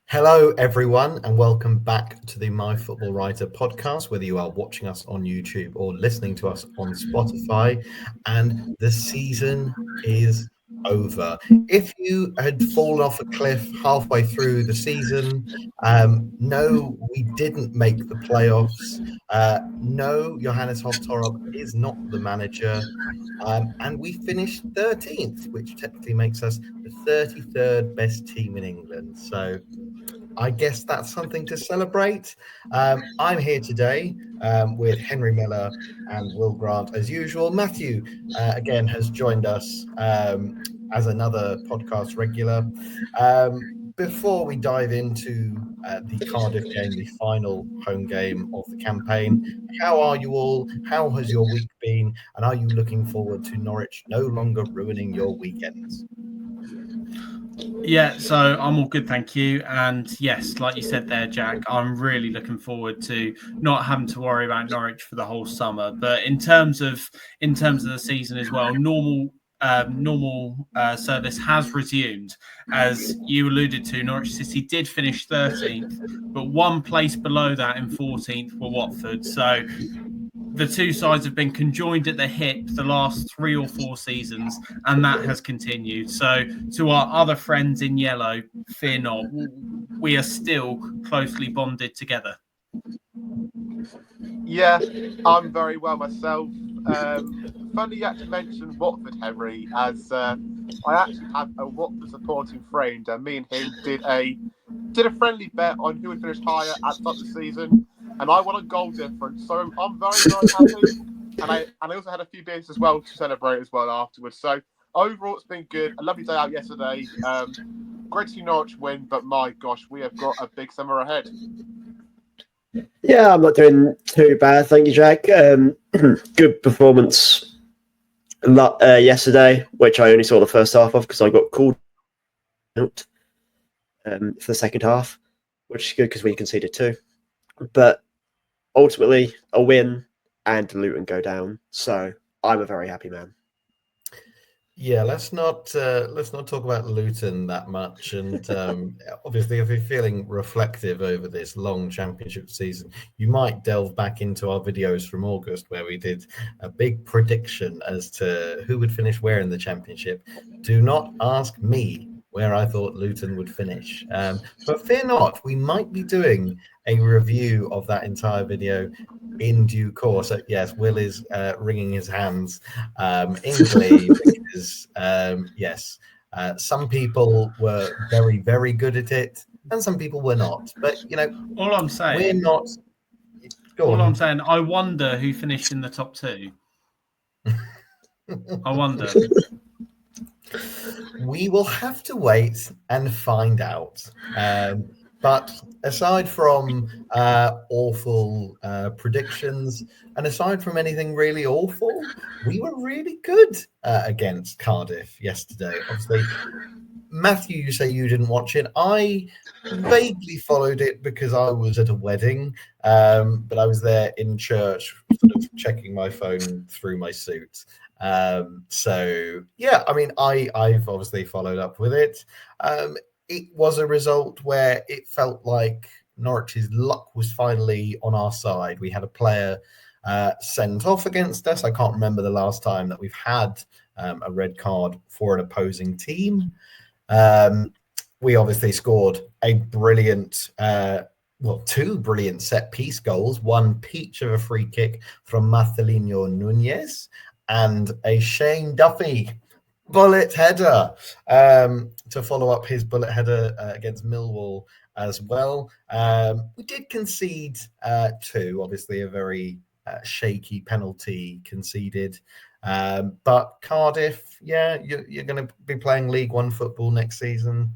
Hello, everyone, and welcome back to the MyFootballWriter podcast, whether you are watching us on YouTube or listening to us on Spotify. And the season is over. If you had fallen off a cliff halfway through the season, no, we didn't make the playoffs. No, Johannes Hoftorp is not the manager. And we finished 13th, which technically makes us the 33rd best team in England. So I guess that's something to celebrate. I'm here today with Henry Miller and Will Grant as usual. Matthew, again, has joined us as another podcast regular. Before we dive into the Cardiff game, the final home game of the campaign, how are you all? How has your week been? And are you looking forward to Norwich no longer ruining your weekends? Yeah, so I'm all good, thank you. And yes, like you said there, Jack, I'm really looking forward to not having to worry about Norwich for the whole summer. But in terms of the season as well, normal service has resumed. As you alluded to, Norwich City did finish 13th, but one place below that in 14th were Watford. So the two sides have been conjoined at the hip the last 3 or 4 seasons, and that has continued. So, to our other friends in yellow, fear not, we are still closely bonded together. Yeah, I'm very well myself. Funny you actually mentioned Watford, Henry, as I actually have a Watford supporting friend, and me and him did a friendly bet on who would finish higher at the start of the season, and I won a goal difference. So I'm very happy, and I also had a few beers as well to celebrate as well afterwards. So overall, it's been good. A lovely day out yesterday. Great to see Norwich win, but my gosh, we have got a big summer ahead. Yeah, I'm not doing too bad, thank you, Jack. Good performance yesterday, which I only saw the first half of because I got called out for the second half, which is good because we conceded 2. But ultimately, a win and Luton go down, so I'm a very happy man. Yeah, let's not talk about Luton that much. And obviously, if you're feeling reflective over this long championship season, you might delve back into our videos from August where we did a big prediction as to who would finish where in the championship. Do not ask me where I thought Luton would finish. But fear not, we might be doing a review of that entire video in due course. Yes, Will is wringing his hands in glee because, yes, some people were very, very good at it and some people were not. But, All I'm saying, we're not. I'm saying, I wonder who finished in the top 2. I wonder. We will have to wait and find out. But aside from awful predictions and aside from anything really awful, we were really good against Cardiff yesterday. Obviously, Matthew, you say you didn't watch it. I vaguely followed it because I was at a wedding, but I was there in church, sort of checking my phone through my suit. So yeah, I mean, I've obviously followed up with it. It was a result where it felt like Norwich's luck was finally on our side. We had a player sent off against us. I can't remember the last time that we've had a red card for an opposing team. We obviously scored a brilliant, 2 brilliant set-piece goals, one peach of a free kick from Marcelino Nunez, and a Shane Duffy bullet header to follow up his bullet header against Millwall as well. We did concede 2, obviously a very shaky penalty conceded. But Cardiff, yeah, you're going to be playing League One football next season.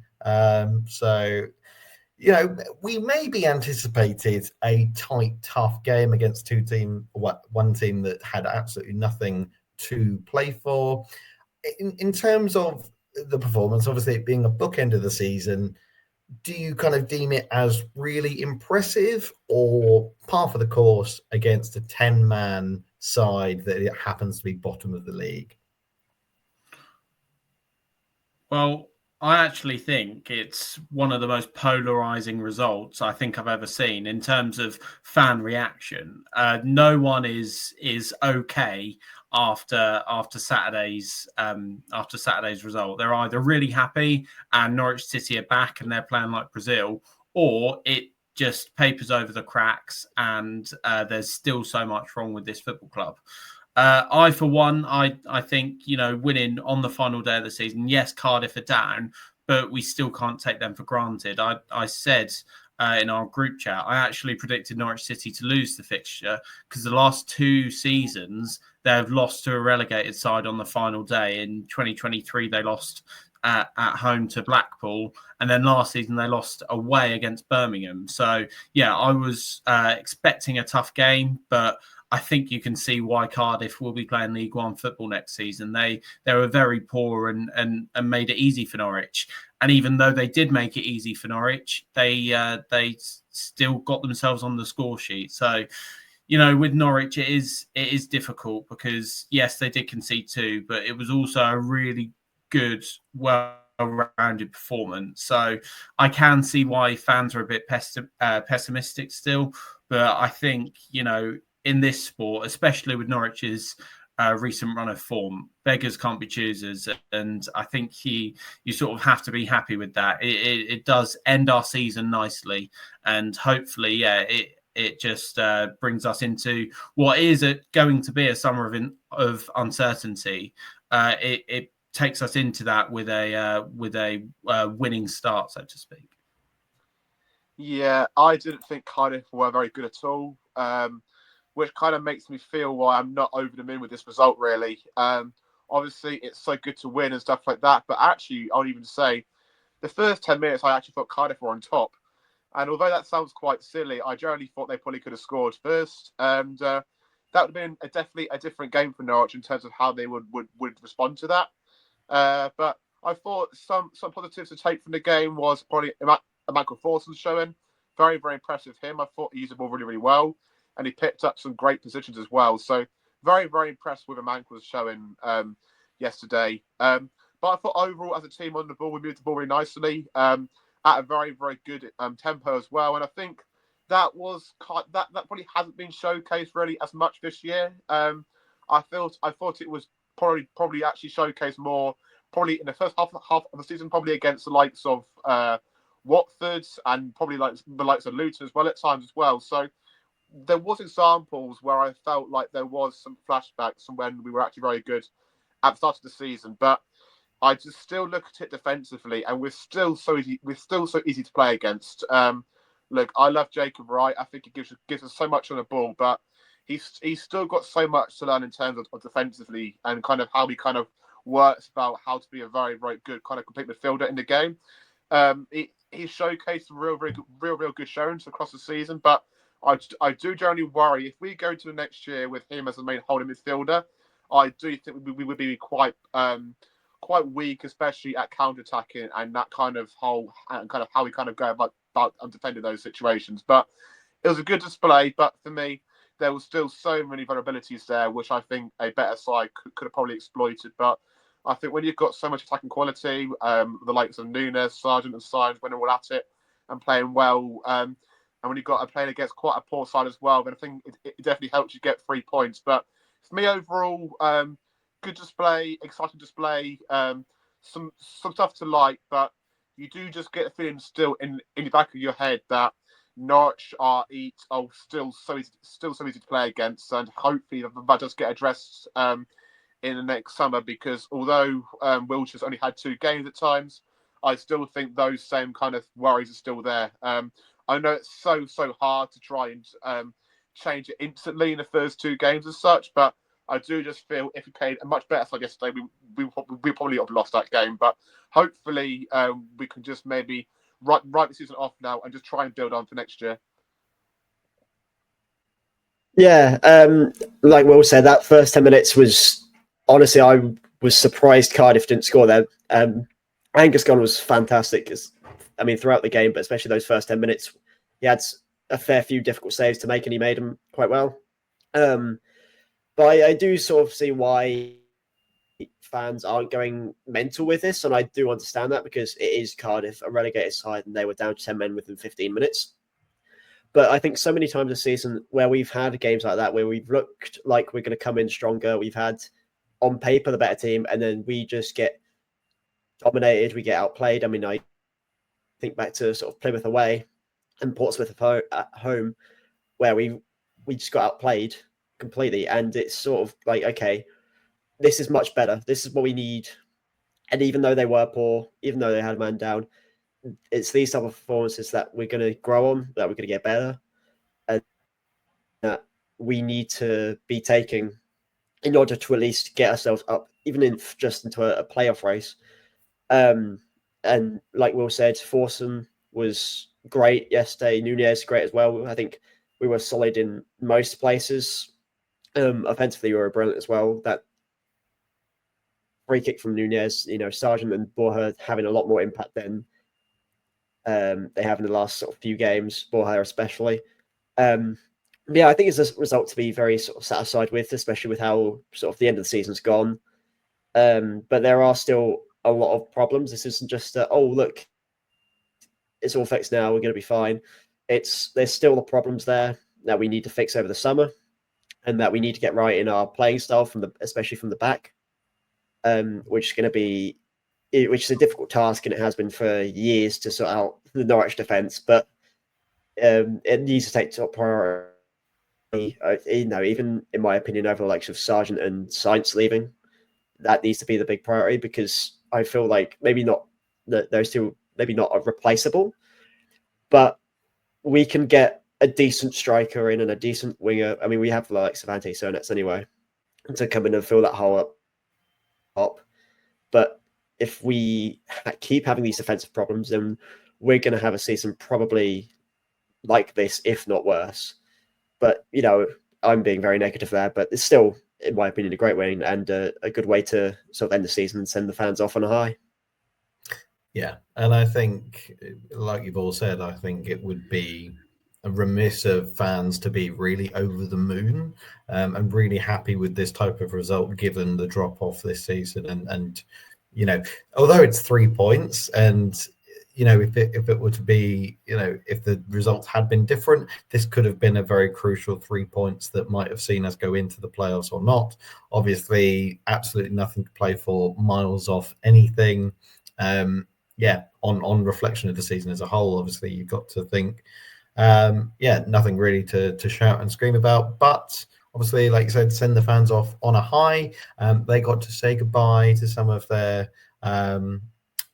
So, we maybe anticipated a tight, tough game against one team that had absolutely nothing to play for. In terms of the performance, obviously it being a bookend of the season, do you kind of deem it as really impressive or par for the course against a 10-man side that it happens to be bottom of the league? Well, I actually think it's one of the most polarizing results I think I've ever seen in terms of fan reaction. No one is okay after Saturday's result. They're either really happy and Norwich City are back and they're playing like Brazil, or it just papers over the cracks and there's still so much wrong with this football club. I, for one, I think, winning on the final day of the season, yes, Cardiff are down, but we still can't take them for granted. I said in our group chat, I actually predicted Norwich City to lose the fixture because the last 2 seasons, they've lost to a relegated side on the final day. In 2023, they lost at home to Blackpool, and then last season they lost away against Birmingham. So, yeah, I was expecting a tough game, but I think you can see why Cardiff will be playing League One football next season. They were very poor and made it easy for Norwich. And even though they did make it easy for Norwich, they still got themselves on the score sheet. So, with Norwich, it is difficult because, yes, they did concede 2, but it was also a really good, well-rounded performance. So I can see why fans are a bit pessimistic still. But I think, in this sport, especially with Norwich's recent run of form, beggars can't be choosers, and I think you sort of have to be happy with that. It does end our season nicely, and hopefully, it just brings us into what is going to be a summer of uncertainty. It takes us into that with a winning start, so to speak. Yeah, I didn't think Cardiff were very good at all. Which kind of makes me feel why I'm not over the moon with this result, really. Obviously, it's so good to win and stuff like that, but actually, I would even say the first 10 minutes, I actually thought Cardiff were on top. And although that sounds quite silly, I generally thought they probably could have scored first. And that would have been definitely a different game for Norwich in terms of how they would respond to that. But I thought some positives to take from the game was probably Michael Forson's showing. Very, very impressive him. I thought he used the ball really, really well. And he picked up some great positions as well. So very, very impressed with Amanko's showing yesterday. But I thought overall, as a team on the ball, we moved the ball really nicely at a very, very good tempo as well. And I think that probably hasn't been showcased really as much this year. I thought it was probably actually showcased more probably in the first half of the season, probably against the likes of Watford and probably like the likes of Luton as well at times as well. So there was examples where I felt like there was some flashbacks from when we were actually very good at the start of the season, but I just still look at it defensively, and we're still so easy to play against. Look, I love Jacob Wright. I think he gives us so much on the ball, but he's still got so much to learn in terms of defensively and kind of how he kind of works about how to be a very, very good kind of complete midfielder in the game. He showcased some real good showings across the season, but I do generally worry if we go to the next year with him as the main holding midfielder. I do think we would be quite weak, especially at counter-attacking and that kind of how we kind of go about defending those situations. But it was a good display. But for me, there was still so many vulnerabilities there, which I think a better side could have probably exploited. But I think when you've got so much attacking quality, the likes of Nunes, Sargent, and Sainz when they're all at it and playing well. And when you've got playing against quite a poor side as well, then I think it definitely helps you get 3 points. But for me overall, good display, exciting display, some stuff to like, but you do just get a feeling still in the back of your head that Norwich are still so easy to play against, and hopefully that does get addressed in the next summer, because although Wilshere's only had 2 games at times, I still think those same kind of worries are still there. I know it's so hard to try and change it instantly in the first 2 games as such, but I do just feel if we played a much better side yesterday, we probably have lost that game. But hopefully we can just maybe write the season off now and just try and build on for next year. Yeah, like Will said, that first 10 minutes was, honestly, I was surprised Cardiff didn't score there. Angus Gunn was fantastic, throughout the game, but especially those first 10 minutes, he had a fair few difficult saves to make, and he made them quite well. But I do sort of see why fans aren't going mental with this, and I do understand that because it is Cardiff, a relegated side, and they were down to 10 men within 15 minutes. But I think so many times this season where we've had games like that, where we've looked like we're going to come in stronger, we've had on paper the better team, and then we just get dominated, we get outplayed. I mean, I think back to sort of Plymouth away and Portsmouth at home, where we just got outplayed completely, and it's sort of like, okay, this is much better. This is what we need. And even though they were poor, even though they had a man down, it's these type of performances that we're going to grow on, that we're going to get better, and that we need to be taking in order to at least get ourselves up, even just into a playoff race. And like Will said, Forson was great yesterday. Nunez great as well. I think we were solid in most places. Offensively, we were brilliant as well. That free kick from Nunez, Sargent and Borja having a lot more impact than they have in the last sort of few games, Borja especially. Yeah, I think it's a result to be very sort of satisfied with, especially with how sort of the end of the season's gone. But there are still a lot of problems. This isn't just look, it's all fixed now, we're going to be fine. There's still the problems there that we need to fix over the summer, and that we need to get right in our playing style especially from the back, which is a difficult task, and it has been for years to sort out the Norwich defence. But it needs to take top priority. Even in my opinion, over the likes of Sargent and Sainz leaving, that needs to be the big priority, because I feel like maybe not those two, maybe not replaceable, but we can get a decent striker in and a decent winger. I mean, we have the likes of Ante Sonets anyway to come in and fill that hole up. But if we keep having these defensive problems, then we're going to have a season probably like this, if not worse. But, I'm being very negative there, but it's still, in my opinion, a great win and a good way to sort of end the season and send the fans off on a high. Yeah, and I think, like you've all said, I think it would be a remiss of fans to be really over the moon and really happy with this type of result, given the drop off this season. And although it's 3 points, and if it were to be, if the results had been different, this could have been a very crucial 3 points that might have seen us go into the playoffs or not. Obviously, absolutely nothing to play for, miles off anything. On reflection of the season as a whole, obviously you've got to think, nothing really to shout and scream about. But obviously, like you said, send the fans off on a high. They got to say goodbye to some of their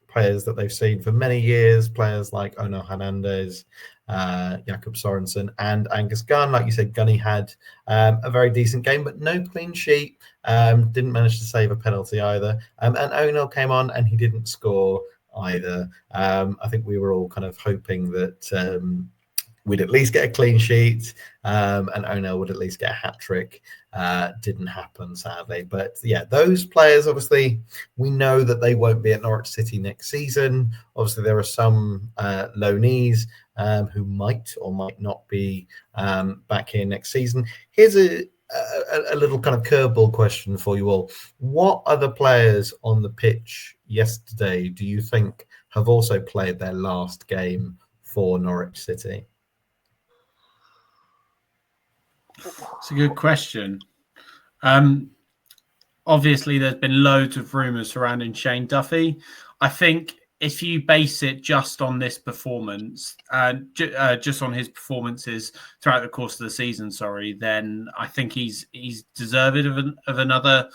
players that they've seen for many years, players like Ono Hernandez, Jakob Sorensen, and Angus Gunn. Like you said, Gunny had a very decent game, but no clean sheet. Didn't manage to save a penalty either. And Ono came on and he didn't score either. I think we were all kind of hoping that we'd at least get a clean sheet and Ono would at least get a hat-trick. Didn't happen, sadly. But yeah, those players, obviously, we know that they won't be at Norwich City next season. Obviously, there are some loanees who might or might not be back here next season. Here's a little kind of curveball question for you all. What other players on the pitch yesterday do you think have also played their last game for Norwich City? It's a good question. Obviously, there's been loads of rumours surrounding Shane Duffy. I think if you base it just on this performance, just on his performances throughout the course of the season, then I think he's deserved of another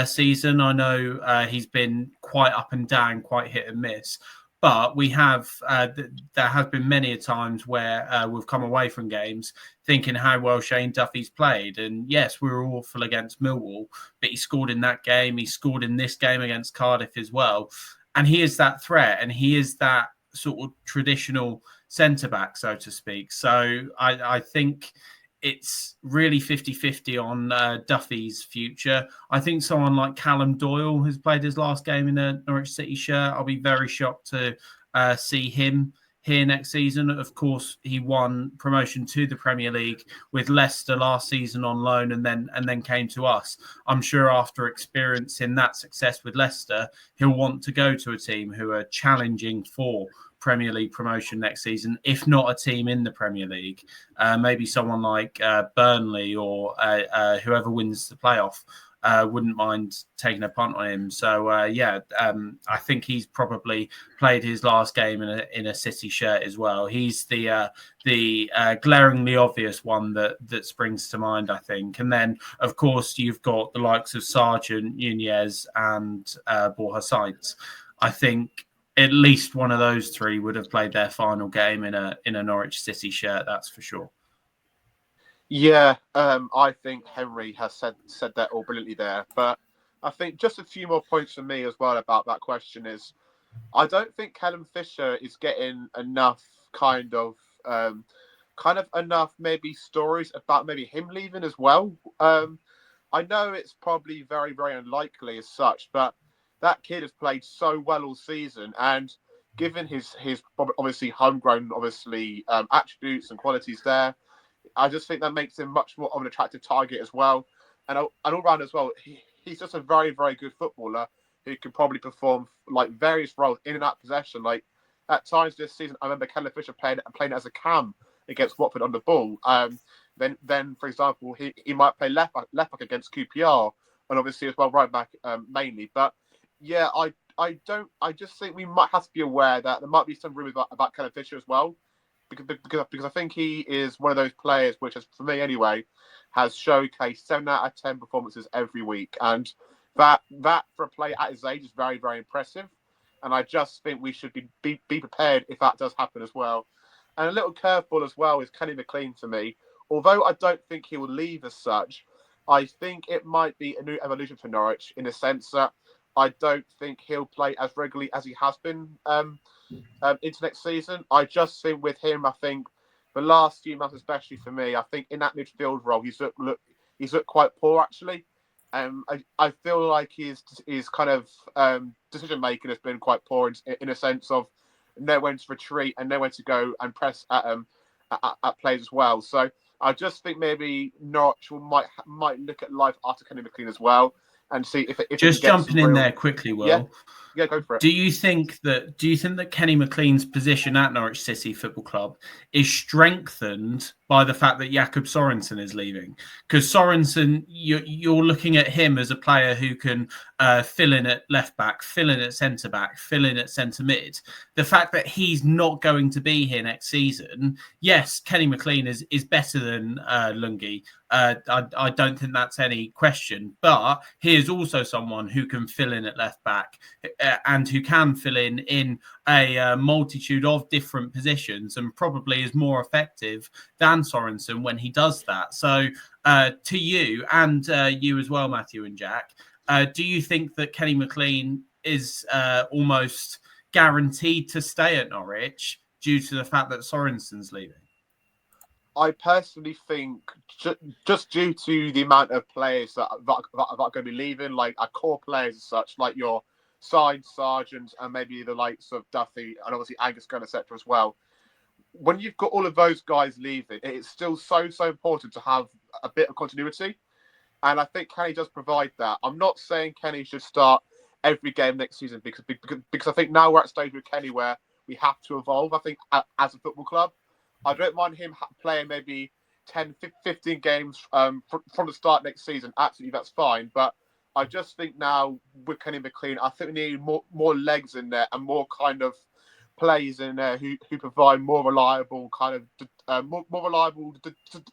season. I know he's been quite up and down, quite hit and miss. But we have, there have been many a times where we've come away from games thinking how well Shane Duffy's played. And yes, we were awful against Millwall, but he scored in that game. He scored in this game against Cardiff as well. And he is that threat, and he is that sort of traditional centre-back, so to speak. So I think it's really 50-50 on Duffy's future. I think someone like Callum Doyle has played his last game in a Norwich City shirt. I'll be very shocked to see him here next season. Of course, he won promotion to the Premier League with Leicester last season on loan, and then came to us. I'm sure after experiencing that success with Leicester, he'll want to go to a team who are challenging for Premier League promotion next season, if not a team in the Premier League. Maybe someone like Burnley or whoever wins the playoff. Wouldn't mind taking a punt on him. So I think he's probably played his last game in a City shirt as well. He's the glaringly obvious one that springs to mind, I think. And then, of course, you've got the likes of Sargent, Nunez, and Borja Sainz. I think at least one of those three would have played their final game in a Norwich City shirt. That's for sure. Yeah, I think Henry has said that all brilliantly there. But I think just a few more points for me as well about that question is, I don't think Callum Fisher is getting enough kind of enough maybe stories about maybe him leaving as well. I know it's probably very, very unlikely as such, but that kid has played so well all season, and given his obviously homegrown attributes and qualities there, I just think that makes him much more of an attractive target as well. And all round as well, he's just a very, very good footballer who can probably perform like various roles in and out of possession. Like at times this season, I remember Callum Fisher playing as a cam against Watford on the ball. Then for example, he might play left back against QPR, and obviously as well right back mainly. But yeah, I just think we might have to be aware that there might be some rumours about Callum Fisher as well. Because I think he is one of those players which, has, for me anyway, has showcased 7 out of 10 performances every week, and that for a player at his age is very, very impressive. And I just think we should be prepared if that does happen as well. And a little curveball as well is Kenny McLean for me. Although I don't think he will leave as such, I think it might be a new evolution for Norwich in the sense that I don't think he'll play as regularly as he has been into next season. I just think with him, I think the last few months, especially for me, I think in that midfield role, he's looked quite poor actually. I feel like his kind of decision making has been quite poor in a sense of know when to retreat and know when to go and press at players as well. So I just think maybe Norwich might look at life after Kenny McLean as well and see if just jumping in there quickly, Will. Yeah, go for it. Do you think that Kenny McLean's position at Norwich City Football Club is strengthened by the fact that Jakob Sorensen is leaving? Because Sorensen, you're looking at him as a player who can fill in at left back, fill in at centre back, fill in at centre mid. The fact that he's not going to be here next season, yes, Kenny McLean is better than Lungi. I don't think that's any question, but he is also someone who can fill in at left back and who can fill in a multitude of different positions and probably is more effective than Sorensen when he does that. So to you and you as well, Matthew and Jack, do you think that Kenny McLean is almost guaranteed to stay at Norwich due to the fact that Sorensen's leaving? I personally think just due to the amount of players that are going to be leaving, like our core players as such, like your Sainz, Sargent, and maybe the likes of Duffy, and obviously Angus Gunn, etc. as well. When you've got all of those guys leaving, it's still so important to have a bit of continuity. And I think Kenny does provide that. I'm not saying Kenny should start every game next season because I think now we're at a stage with Kenny where we have to evolve, I think, as a football club. I don't mind him playing maybe 10, 15 games from the start next season. Absolutely, that's fine. But I just think now with Kenny McLean, I think we need more legs in there and more kind of players in there who provide more reliable kind of more reliable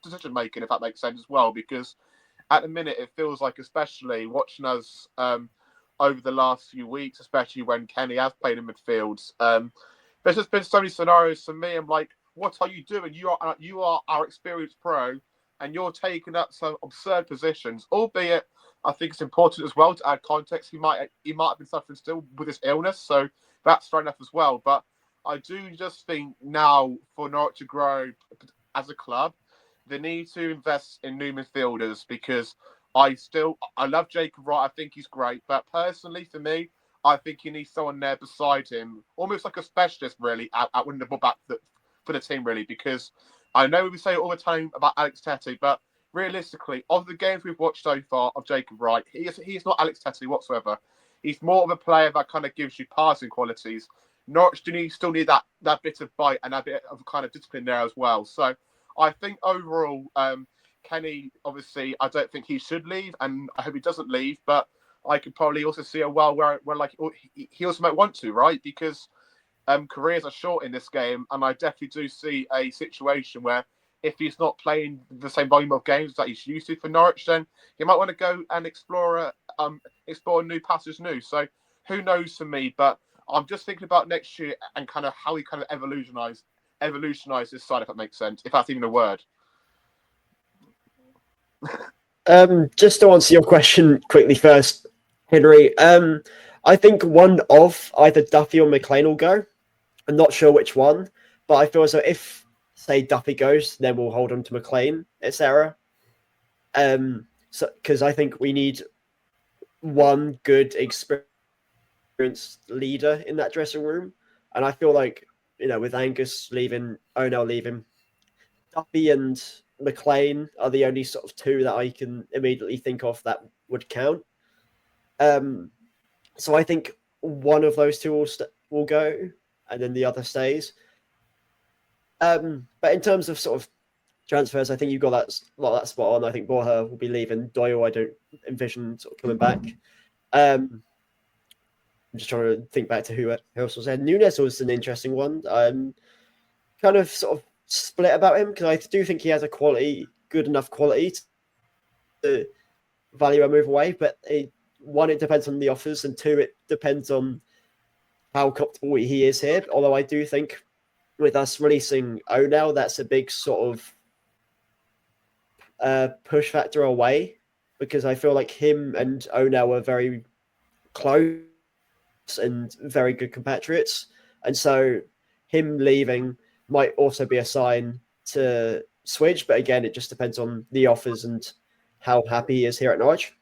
decision making, if that makes sense as well. Because at the minute, it feels like, especially watching us over the last few weeks, especially when Kenny has played in midfields, there's just been so many scenarios for me. I'm like, what are you doing? You are our experienced pro, and you're taking up some absurd positions. Albeit, I think it's important as well to add context. He might have been suffering still with this illness, so that's fair enough as well. But I do just think now for Norwich to grow as a club, they need to invest in new midfielders because I love Jacob Wright. I think he's great, but personally for me, I think he needs someone there beside him, almost like a specialist, really, at winning the ball back for the team, really, because I know we say it all the time about Alex Tettey, but realistically, of the games we've watched so far of Jacob Wright, he's not Alex Tettey whatsoever. He's more of a player that kind of gives you passing qualities. Norwich still need that bit of bite and that bit of kind of discipline there as well. So I think overall, Kenny, obviously, I don't think he should leave, and I hope he doesn't leave, but I could probably also see a world where like he also might want to, right? Because careers are short in this game, and I definitely do see a situation where if he's not playing the same volume of games that he's used to for Norwich, then he might want to go and explore new passages new. So who knows for me, but I'm just thinking about next year and kind of how he kind of evolutionize this side, if that makes sense, if that's even a word. Just to answer your question quickly first, Henry, I think one of either Duffy or McLean will go. I'm not sure which one, but I feel as though if, say, Duffy goes, then we'll hold on to McLean, etc. Because I think we need one good, experienced leader in that dressing room. And I feel like, with Angus leaving, O'Neill leaving, Duffy and McLean are the only sort of two that I can immediately think of that would count. So I think one of those two will go, and then the other stays. But in terms of sort of transfers, I think you've got a lot of that spot on. I think Borja will be leaving. Doyle, I don't envision sort of coming back. I'm just trying to think back to who else was there. Nunes was an interesting one. Kind of sort of split about him because I do think he has good enough quality to value a move away. But one, it depends on the offers, and two, it depends on how comfortable he is here. Although I do think with us releasing O'Neill, that's a big sort of push factor away, because I feel like him and O'Neill are very close and very good compatriots. And so him leaving might also be a sign to switch. But again, it just depends on the offers and how happy he is here at Norwich.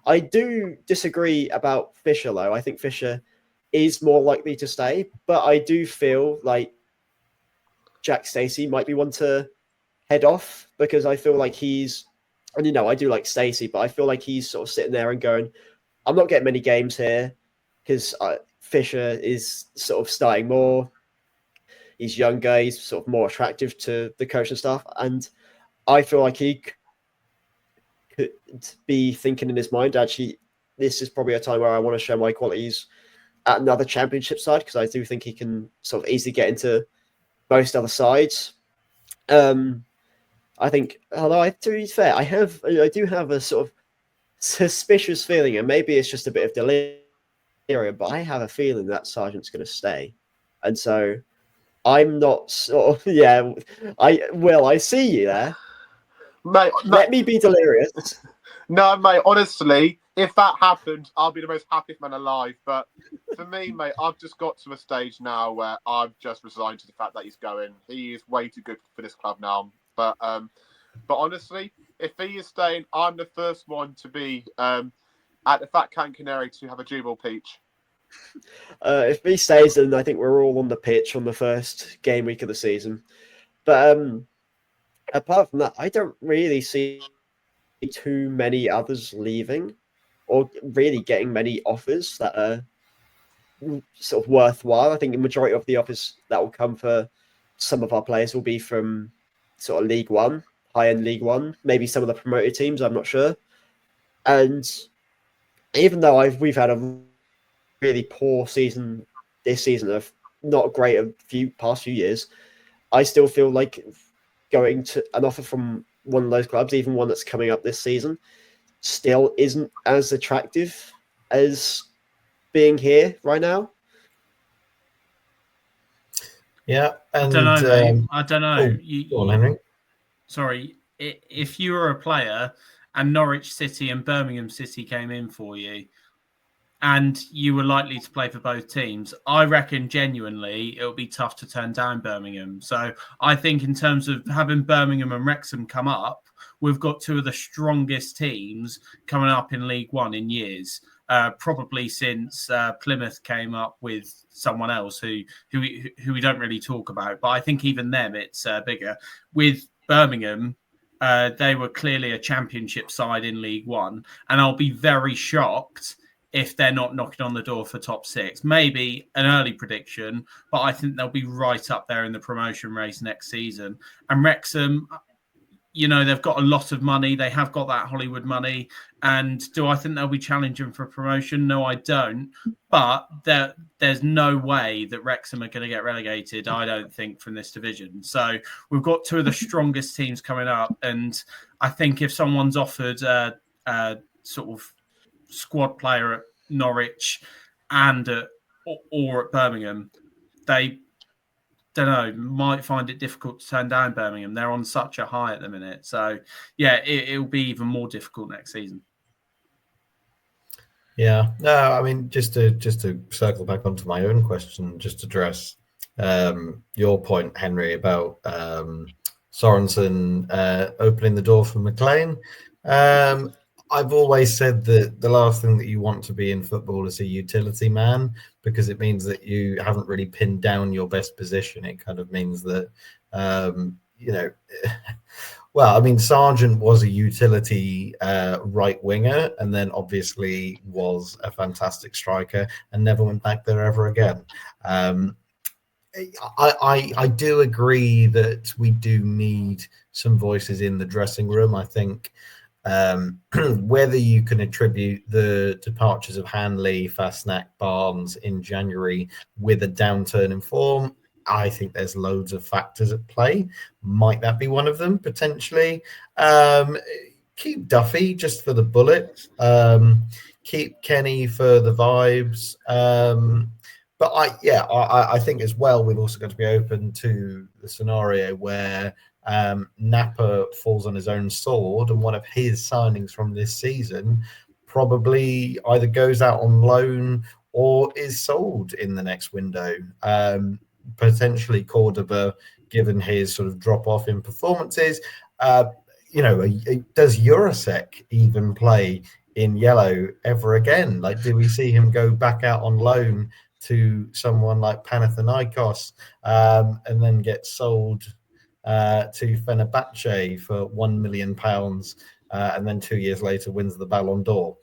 I do disagree about Fisher, though. I think Fisher is more likely to stay, but I do feel like Jack Stacey might be one to head off, because I feel like I do like Stacey, but I feel like he's sort of sitting there and going, I'm not getting many games here because Fisher is sort of starting more. He's younger, he's sort of more attractive to the coach and staff, and I feel like he could be thinking in his mind, actually, this is probably a time where I want to show my qualities at another championship side, because I do think he can sort of easily get into most other sides. I think, although to be fair, I do have a sort of suspicious feeling, and maybe it's just a bit of delirium, but I have a feeling that Sargent's going to stay, and so I'm not sort of I see you there, mate. Let me be delirious. No, mate. Honestly, if that happened, I'll be the most happiest man alive. But for me, mate, I've just got to a stage now where I've just resigned to the fact that he's going. He is way too good for this club now. But honestly, if he is staying, I'm the first one to be at the Fat Can Canary to have a jubile peach. If he stays, then I think we're all on the pitch on the first game week of the season. But apart from that, I don't really see too many others leaving or really getting many offers that are sort of worthwhile. I think the majority of the offers that will come for some of our players will be from sort of League One, high-end League One, maybe some of the promoted teams, I'm not sure. And even though we've had a really poor season this season, of not great past few years, I still feel like going to an offer from one of those clubs, even one that's coming up this season, still isn't as attractive as being here right now. Yeah, and I don't know, mate. I don't know. Go on, Henry. Sorry, if you were a player and Norwich City and Birmingham City came in for you, and you were likely to play for both teams, I reckon genuinely it would be tough to turn down Birmingham. So I think in terms of having Birmingham and Wrexham come up, we've got two of the strongest teams coming up in League One in years. probably since Plymouth came up with someone else who we don't really talk about. But I think even them, it's bigger. With Birmingham, they were clearly a championship side in League One, and I'll be very shocked if they're not knocking on the door for top 6. Maybe an early prediction, but I think they'll be right up there in the promotion race next season. And Wrexham, they've got a lot of money. They have got that Hollywood money. And do I think they'll be challenging for promotion? No, I don't. But there's no way that Wrexham are going to get relegated, I don't think, from this division. So we've got two of the strongest teams coming up. And I think if someone's offered a sort of squad player at Norwich and or at Birmingham, they might find it difficult to turn down Birmingham. They're on such a high at the minute. So, yeah, it'll be even more difficult next season. Yeah. No, I mean, just to circle back onto my own question, just address your point, Henry, about Sorensen opening the door for McLean. I've always said that the last thing that you want to be in football is a utility man, because it means that you haven't really pinned down your best position. It kind of means that, well, I mean, Sargent was a utility right winger, and then obviously was a fantastic striker and never went back there ever again. I do agree that we do need some voices in the dressing room. I think whether you can attribute the departures of Hanley, Fastnack, Barnes in January with a downturn in form, I think there's loads of factors at play. Might that be one of them, potentially? Keep Duffy just for the bullet. Keep Kenny for the vibes. But I think as well, we've also got to be open to the scenario where Napa falls on his own sword, and one of his signings from this season probably either goes out on loan or is sold in the next window. Potentially Cordoba, given his sort of drop off in performances. Does Jurasek even play in yellow ever again? Like, do we see him go back out on loan to someone like Panathinaikos and then get sold to Fenerbahce for £1 million and then 2 years later wins the Ballon d'Or?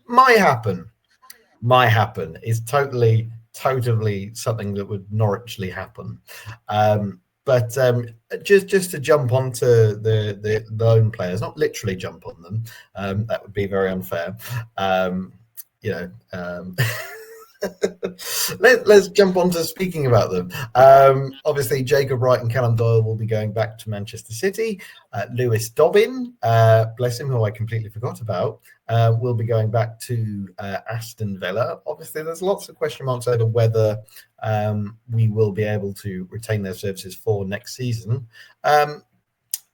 Might happen. It's totally something that would Norwichly happen. But just to jump onto the loan players, not literally jump on them, that would be very unfair. Let's jump on to speaking about them. Obviously, Jacob Wright and Callum Doyle will be going back to Manchester City. Lewis Dobbin, bless him, who I completely forgot about, will be going back to Aston Villa. Obviously, there's lots of question marks over whether we will be able to retain their services for next season.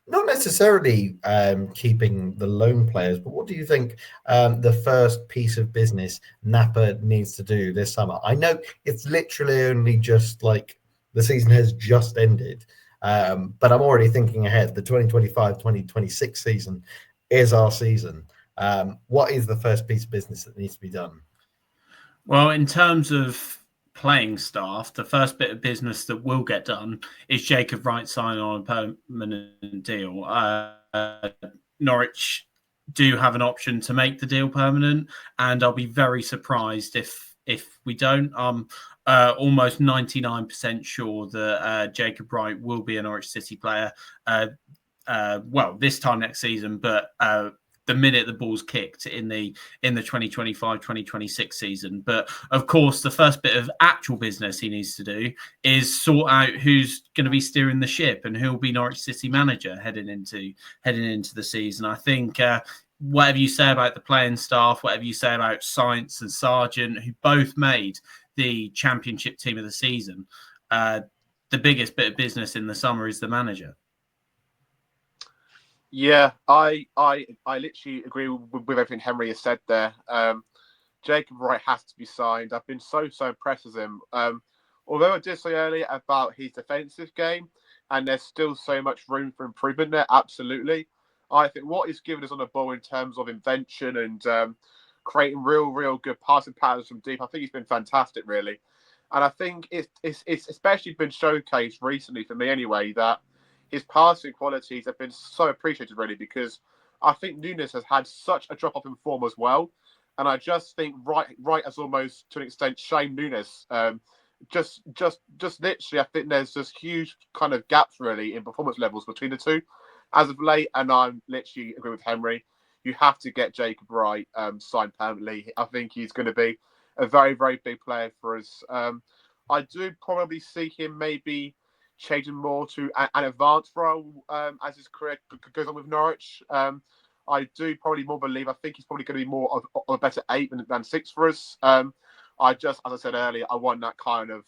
Not necessarily keeping the loan players, but what do you think the first piece of business Napa needs to do this summer? I know it's literally only just like the season has just ended, but I'm already thinking ahead. The 2025-2026 season is our season. What is the first piece of business that needs to be done? Well, in terms of playing staff, the first bit of business that will get done is Jacob Wright signing on a permanent deal. Norwich do have an option to make the deal permanent, and I'll be very surprised if we don't. I'm almost 99% sure that Jacob Wright will be a Norwich City player. This time next season, but the minute the ball's kicked in the 2025-2026 season. But of course, the first bit of actual business he needs to do is sort out who's going to be steering the ship and who'll be Norwich City manager heading into the season. I think whatever you say about the playing staff, whatever you say about Science and Sargent, who both made the championship team of the season, the biggest bit of business in the summer is the manager. Yeah, I literally agree with everything Henry has said there. Jacob Wright has to be signed. I've been so impressed with him. Although I did say earlier about his defensive game, and there's still so much room for improvement there, absolutely. I think what he's given us on the ball in terms of invention and creating real good passing patterns from deep. I think he's been fantastic, really. And I think it's especially been showcased recently for me anyway, that his passing qualities have been so appreciated, really, because I think Nunes has had such a drop-off in form as well. And I just think Wright has almost, to an extent, shamed Nunes. Just literally, I think there's just huge kind of gaps, really, in performance levels between the two as of late. And I'm literally agree with Henry. You have to get Jacob Wright signed permanently. I think he's going to be a very big player for us. I do probably see him maybe changing more to an advanced role as his career goes on with Norwich. I do probably more believe. I think he's probably going to be more of a better 8 than 6 for us. As I said earlier, I want that kind of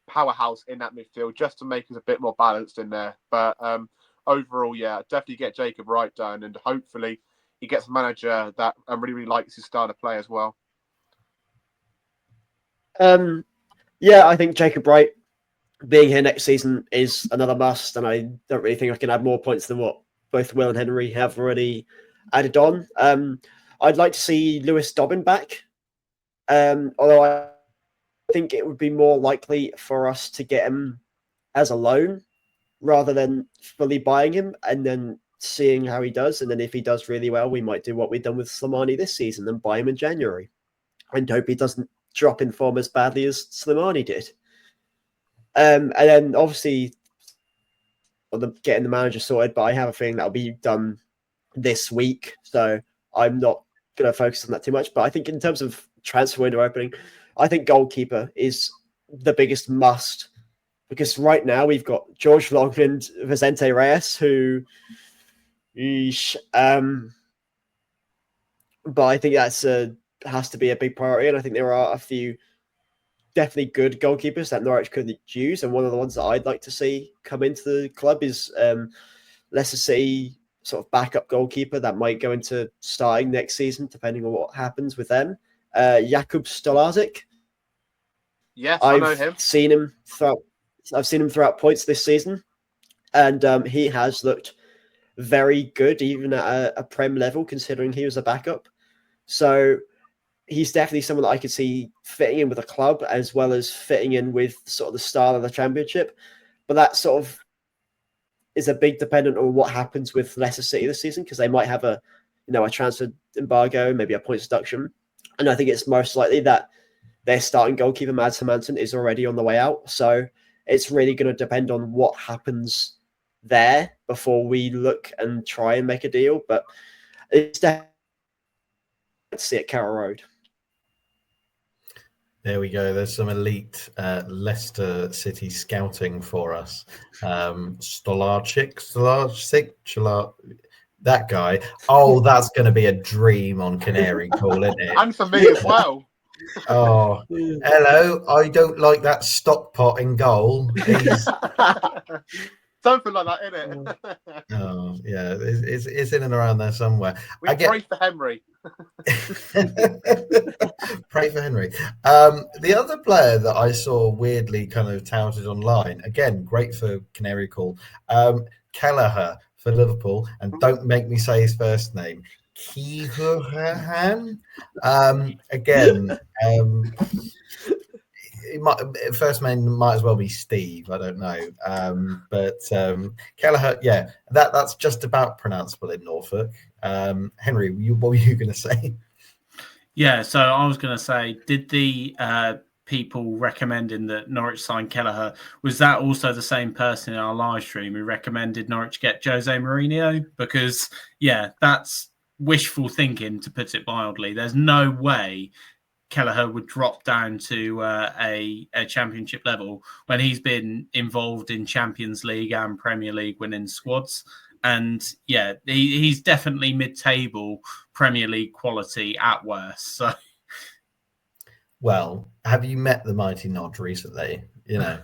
powerhouse in that midfield just to make us a bit more balanced in there. But overall, yeah, definitely get Jacob Wright done, and hopefully he gets a manager that really likes his style of play as well. Yeah, I think Jacob Wright being here next season is another must, and I don't really think I can add more points than what both Will and Henry have already added on. I'd like to see Lewis Dobbin back, although I think it would be more likely for us to get him as a loan rather than fully buying him and then seeing how he does. And then if he does really well, we might do what we've done with Slimani this season and buy him in January and hope he doesn't drop in form as badly as Slimani did. And then obviously getting the manager sorted, but I have a feeling that'll be done this week. So I'm not going to focus on that too much. But I think in terms of transfer window opening, I think goalkeeper is the biggest must, because right now we've got George Long and Vicente Reyes, who, but I think that's has to be a big priority. And I think there are a few definitely good goalkeepers that Norwich could use. And one of the ones that I'd like to see come into the club is Leicester City sort of backup goalkeeper that might go into starting next season, depending on what happens with them. Jakub Stolazic. Yes, I know him. I've seen him throughout points this season, and he has looked very good, even at a Prem level, considering he was a backup. So he's definitely someone that I could see fitting in with a club as well as fitting in with sort of the style of the Championship. But that sort of is a big dependent on what happens with Leicester City this season, because they might have a transfer embargo, maybe a points deduction. And I think it's most likely that their starting goalkeeper, Mads Hermansen, is already on the way out. So it's really going to depend on what happens there before we look and try and make a deal. But it's definitely to see at Carroll Road. There we go. There's some elite Leicester City scouting for us. Stolarczyk, that guy. Oh, that's going to be a dream on Canary Call, isn't it? And for me as well. Oh, hello. I don't like that stock pot in goal. Something like that, isn't it? Oh, yeah. It's in and around there somewhere. We pray for Henry. Pray for Henry. The other player that I saw weirdly kind of touted online, again, great for Canary Call, Kelleher for Liverpool, and don't make me say his first name, Kehohan. Again, first name might as well be Steve. I don't know, but Kelleher, yeah, that's just about pronounceable in Norfolk. Henry, what were you going to say? Yeah, so I was going to say, did the people recommending that Norwich sign Kelleher, was that also the same person in our live stream who recommended Norwich get Jose Mourinho? Because, yeah, that's wishful thinking, to put it mildly. There's no way Kelleher would drop down to a championship level when he's been involved in Champions League and Premier League winning squads. And yeah, he's definitely mid-table Premier League quality at worst. So, well, have you met the mighty Nod recently? You know,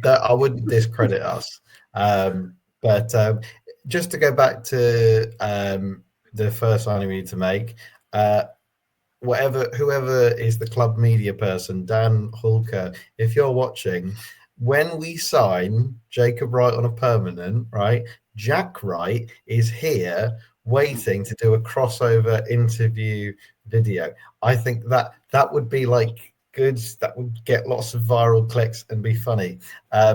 I wouldn't discredit us. But just to go back to the first signing we need to make, whoever is the club media person, Dan Hulker, if you're watching, when we sign Jacob Wright on a permanent, right, Jack Wright is here waiting to do a crossover interview video. I think that would be like good. That would get lots of viral clicks and be funny. I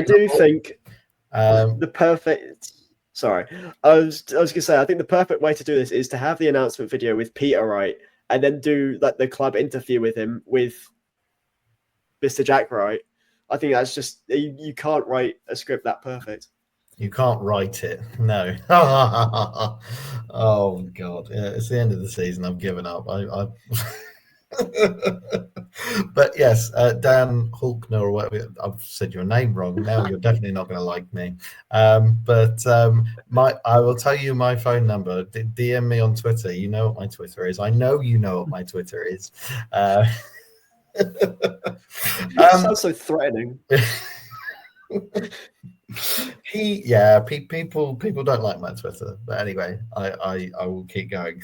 do think the perfect. Sorry, I was gonna say I think the perfect way to do this is to have the announcement video with Peter Wright, and then do like the club interview with him with Mr. Jack Wright. I think that's just you can't write a script that perfect. You can't write it. No. Oh God! Yeah, it's the end of the season. I've given up. But yes, Dan Hulkner, or whatever, I've said your name wrong. Now you're definitely not going to like me. But I will tell you my phone number. DM me on Twitter. You know what my Twitter is. I know you know what my Twitter is. Sounds so threatening. People don't like my Twitter, but anyway, I will keep going.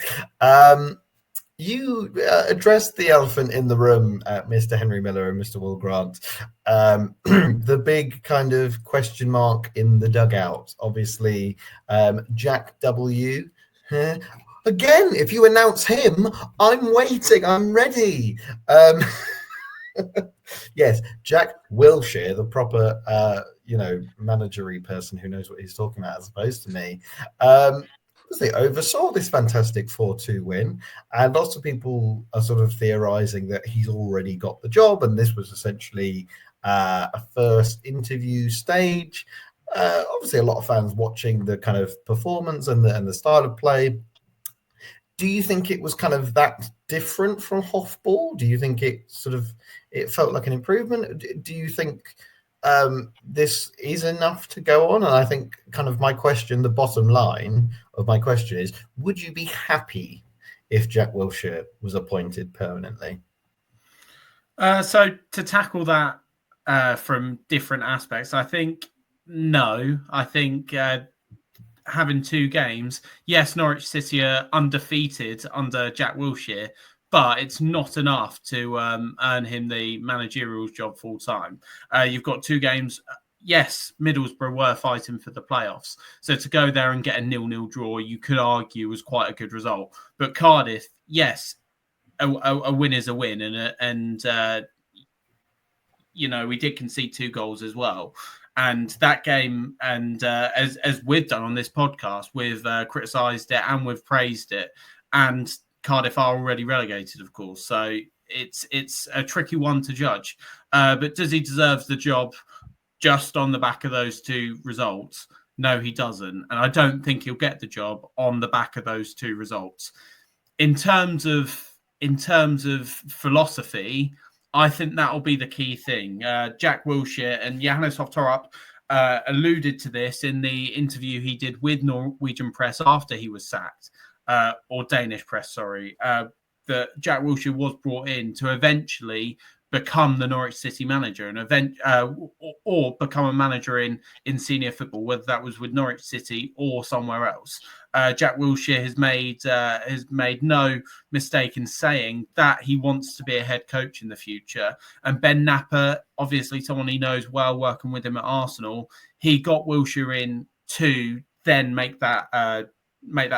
You addressed the elephant in the room, Mr. Henry Miller and Mr. Will Grant. The big kind of question mark in the dugout, obviously, Jack W. Again, if you announce him, I'm waiting. I'm ready. Yes, Jack Wilshere, the proper, managery person who knows what he's talking about, as opposed to me. They oversaw this fantastic 4-2 win, and lots of people are sort of theorizing that he's already got the job, and this was essentially a first interview stage. Obviously, a lot of fans watching the kind of performance and the style of play. Do you think it was kind of that different from Hofball? Do you think it felt like an improvement? Do you think this is enough to go on? And I think kind of my question, the bottom line of my question is, would you be happy if Jack Wilshere was appointed permanently? So to tackle that from different aspects, I think no. I think having 2 games, yes, Norwich City are undefeated under Jack Wilshere, but it's not enough to earn him the managerial job full time. You've got 2 games. Yes, Middlesbrough were fighting for the playoffs. So to go there and get a 0-0 draw, you could argue was quite a good result. But Cardiff, yes, a win is a win. And we did concede 2 goals as well. And that game, and as we've done on this podcast, we've criticised it and we've praised it. And Cardiff are already relegated, of course. So it's a tricky one to judge. But does he deserve the job just on the back of those 2 results? No, he doesn't. And I don't think he'll get the job on the back of those 2 results. In terms of philosophy, I think that'll be the key thing. Jack Wilshere and Johannes Hoftorp alluded to this in the interview he did with Norwegian press after he was sacked, or Danish press, sorry, that Jack Wilshere was brought in to eventually become the Norwich City manager and or become a manager in senior football, whether that was with Norwich City or somewhere else. Jack Wilshere has made no mistake in saying that he wants to be a head coach in the future. And Ben Napper, obviously someone he knows well, working with him at Arsenal, he got Wilshere in to then make that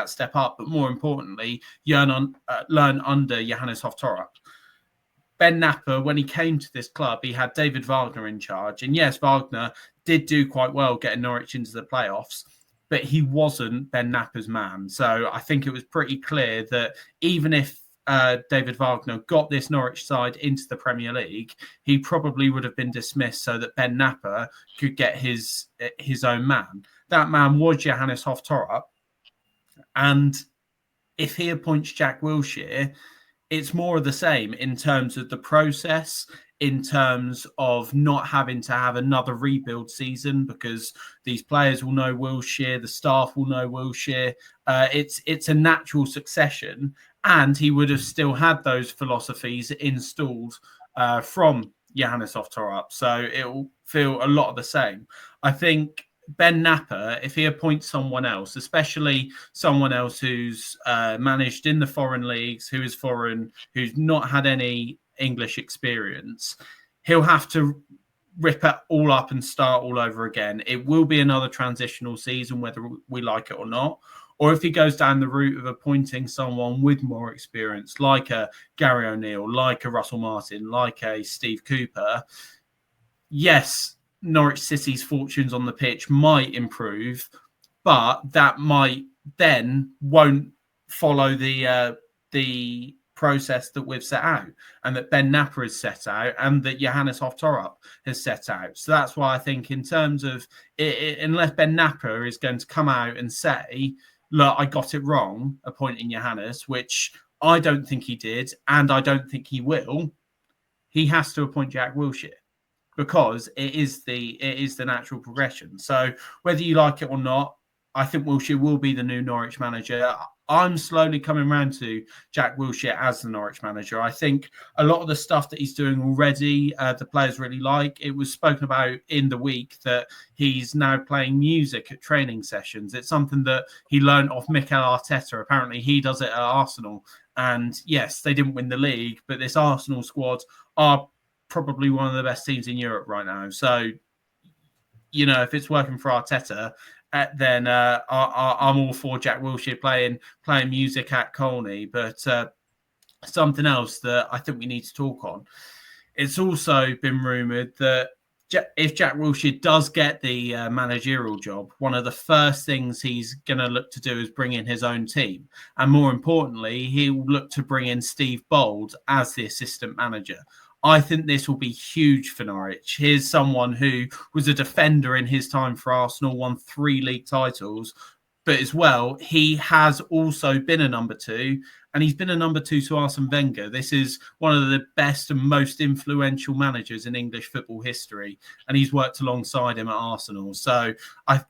step up, but more importantly, learn under Johannes Hoftorp. Ben Napper, when he came to this club, he had David Wagner in charge. And yes, Wagner did do quite well getting Norwich into the playoffs, but he wasn't Ben Napper's man. So I think it was pretty clear that even if David Wagner got this Norwich side into the Premier League, he probably would have been dismissed so that Ben Napper could get his own man. That man was Johannes Hoftorp. And if he appoints Jack Wilshere, it's more of the same in terms of the process, in terms of not having to have another rebuild season, because these players will know Wilshere, the staff will know Wilshere. It's a natural succession, and he would have still had those philosophies installed from Johannes Hoftorp. So it will feel a lot of the same. I think Ben Napper, if he appoints someone else, especially someone else who's managed in the foreign leagues, who is foreign, who's not had any English experience, he'll have to rip it all up and start all over again. It will be another transitional season, whether we like it or not. or if he goes down the route of appointing someone with more experience, like a Gary O'Neill, like a Russell Martin, like a Steve Cooper, yes, Norwich City's fortunes on the pitch might improve, but that might then won't follow the process that we've set out and that Ben Napper has set out and that Johannes Hoftorp has set out. So that's why I think in terms of unless Ben Napper is going to come out and say, look, I got it wrong appointing Johannes, which I don't think he did and I don't think he will, he has to appoint Jack Wilshere, because it is the natural progression. So whether you like it or not, I think Wilshere will be the new Norwich manager. I'm slowly coming around to Jack Wilshere as the Norwich manager. I think a lot of the stuff that he's doing already, the players really like. It was spoken about in the week that he's now playing music at training sessions. It's something that he learned off Mikel Arteta. Apparently he does it at Arsenal. And yes, they didn't win the league, but this Arsenal squad are probably one of the best teams in Europe right now. So, you know, if it's working for Arteta, then I'm all for Jack Wilshere playing music at Colney. But something else that I think we need to talk on. It's also been rumoured that if Jack Wilshere does get the managerial job, one of the first things he's going to look to do is bring in his own team. And more importantly, he'll look to bring in Steve Bold as the assistant manager. I think this will be huge for Norwich. Here's someone who was a defender in his time for Arsenal, won 3 league titles, but as well, he has also been a number 2, and he's been a number 2 to Arsene Wenger. This is one of the best and most influential managers in English football history, and he's worked alongside him at Arsenal. So,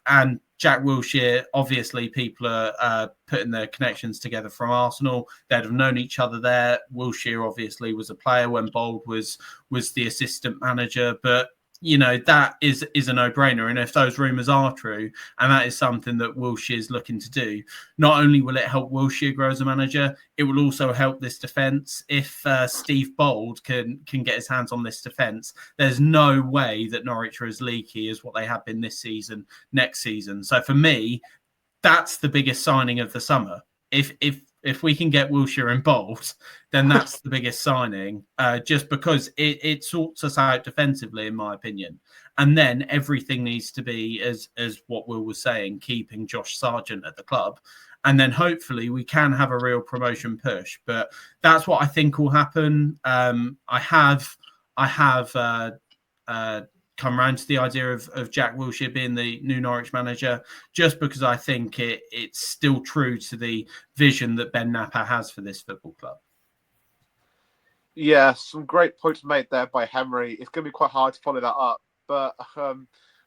and Jack Wilshere, obviously, people are putting their connections together from Arsenal. They'd have known each other there. Wilshere obviously was a player when Bold was the assistant manager, but you know, that is a no-brainer. And if those rumours are true, and that is something that Wilshere is looking to do, not only will it help Wilshere grow as a manager, it will also help this defence. If Steve Bold can get his hands on this defence, there's no way that Norwich are as leaky as what they have been this season, next season. So for me, that's the biggest signing of the summer. If we can get Wilshere involved, then that's the biggest signing, just because it sorts us out defensively, in my opinion. And then everything needs to be, as what Will was saying, keeping Josh Sargent at the club. And then hopefully we can have a real promotion push. But that's what I think will happen. I have come around to the idea of Jack Wilshere being the new Norwich manager, just because I think it's still true to the vision that Ben Napper has for this football club. Yeah, some great points made there by Henry. It's going to be quite hard to follow that up, but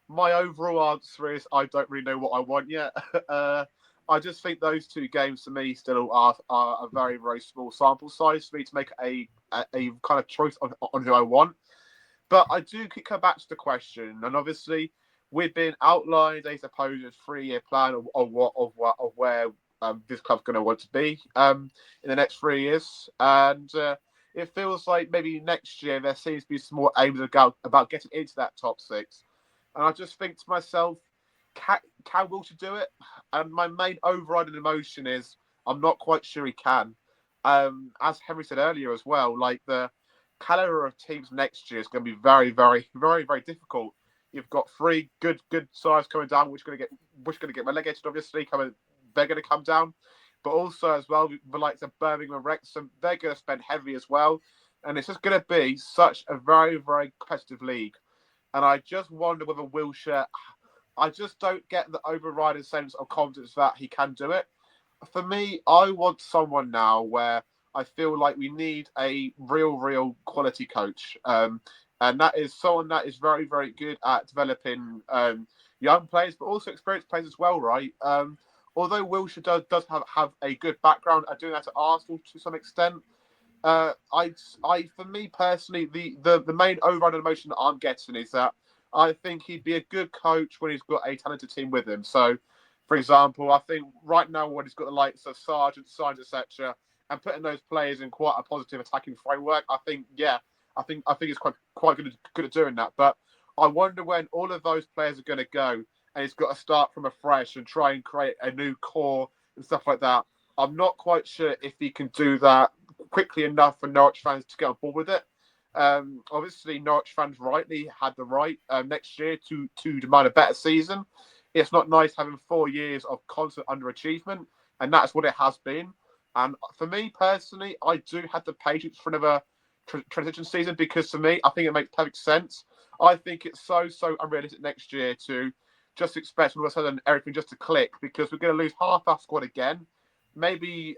my overall answer is I don't really know what I want yet. I just think those 2 games to me still are a very, very small sample size for me to make a kind of choice on who I want. But I do come back to the question, and obviously we've been outlined a supposed 3-year plan of where this club's going to want to be in the next 3 years, and it feels like maybe next year there seems to be some more aims about getting into that top 6, and I just think to myself, can Wilshere do it? And my main overriding emotion is I'm not quite sure he can. As Henry said earlier as well, like the caliber of teams next year is going to be very, very, very, very difficult. You've got 3 good sides coming down, which are going to get relegated. Obviously, they're going to come down, but also as well, the likes of Birmingham and Wrexham, they're going to spend heavy as well, and it's just going to be such a very, very competitive league. And I just wonder whether Wilshere, I just don't get the overriding sense of confidence that he can do it. For me, I want someone now where I feel like we need a real quality coach. And that is someone that is very, very good at developing young players, but also experienced players as well, right? Although Wilshere does have a good background at doing that at Arsenal to some extent, for me personally, the main overriding emotion that I'm getting is that I think he'd be a good coach when he's got a talented team with him. So, for example, I think right now when he's got the likes of Sargent, Sainz, etc., and putting those players in quite a positive attacking framework, I think he's quite good at doing that. But I wonder when all of those players are going to go, and he's got to start from afresh and try and create a new core and stuff like that. I'm not quite sure if he can do that quickly enough for Norwich fans to get on board with it. Obviously, Norwich fans rightly had the right next year to demand a better season. It's not nice having 4 years of constant underachievement, and that's what it has been. And for me personally, I do have the patience for another transition season, because for me, I think it makes perfect sense. I think it's so unrealistic next year to just expect all of a sudden everything just to click, because we're going to lose half our squad again. Maybe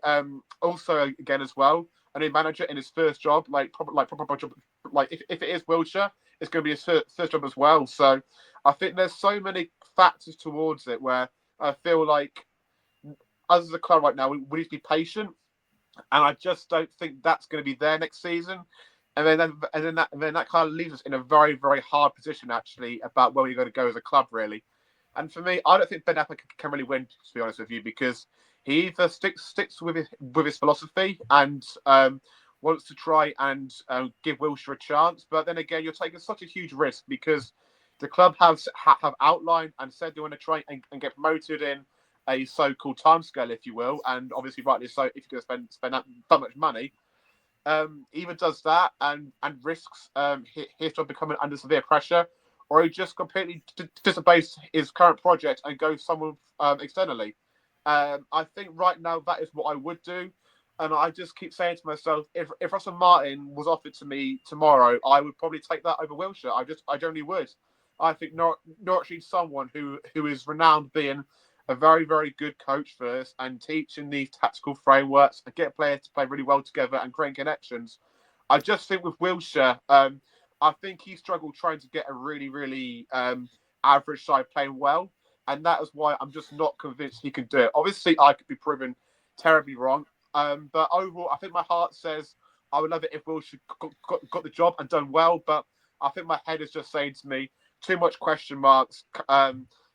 also again as well, a new manager in his first job, proper job, if it is Wilshere, it's going to be his first job as well. So I think there's so many factors towards it where I feel like us as a club right now, we need to be patient, and I just don't think that's going to be there next season. And then that kind of leaves us in a very, very hard position actually about where we're going to go as a club, really. And for me, I don't think Ben Affleck can really win, to be honest with you, because he either sticks with his philosophy and wants to try and give Wilshere a chance, but then again, you're taking such a huge risk, because the club have outlined and said they want to try and get promoted in a so-called timescale, if you will, and obviously rightly so. If you're going to spend that much money, either does that and risks his job becoming under severe pressure, or he just completely disobeys his current project and goes somewhere externally. I think right now that is what I would do. And I just keep saying to myself, if Russell Martin was offered to me tomorrow, I would probably take that over Wilshere. I generally would. I think Norwich needs someone who is renowned being a very, very good coach first, and teaching these tactical frameworks and get players to play really well together and create connections. I just think with Wilshere, I think he struggled trying to get a really, really average side playing well. And that is why I'm just not convinced he can do it. Obviously, I could be proven terribly wrong. But overall, I think my heart says I would love it if Wilshere got the job and done well. But I think my head is just saying to me, too much question marks.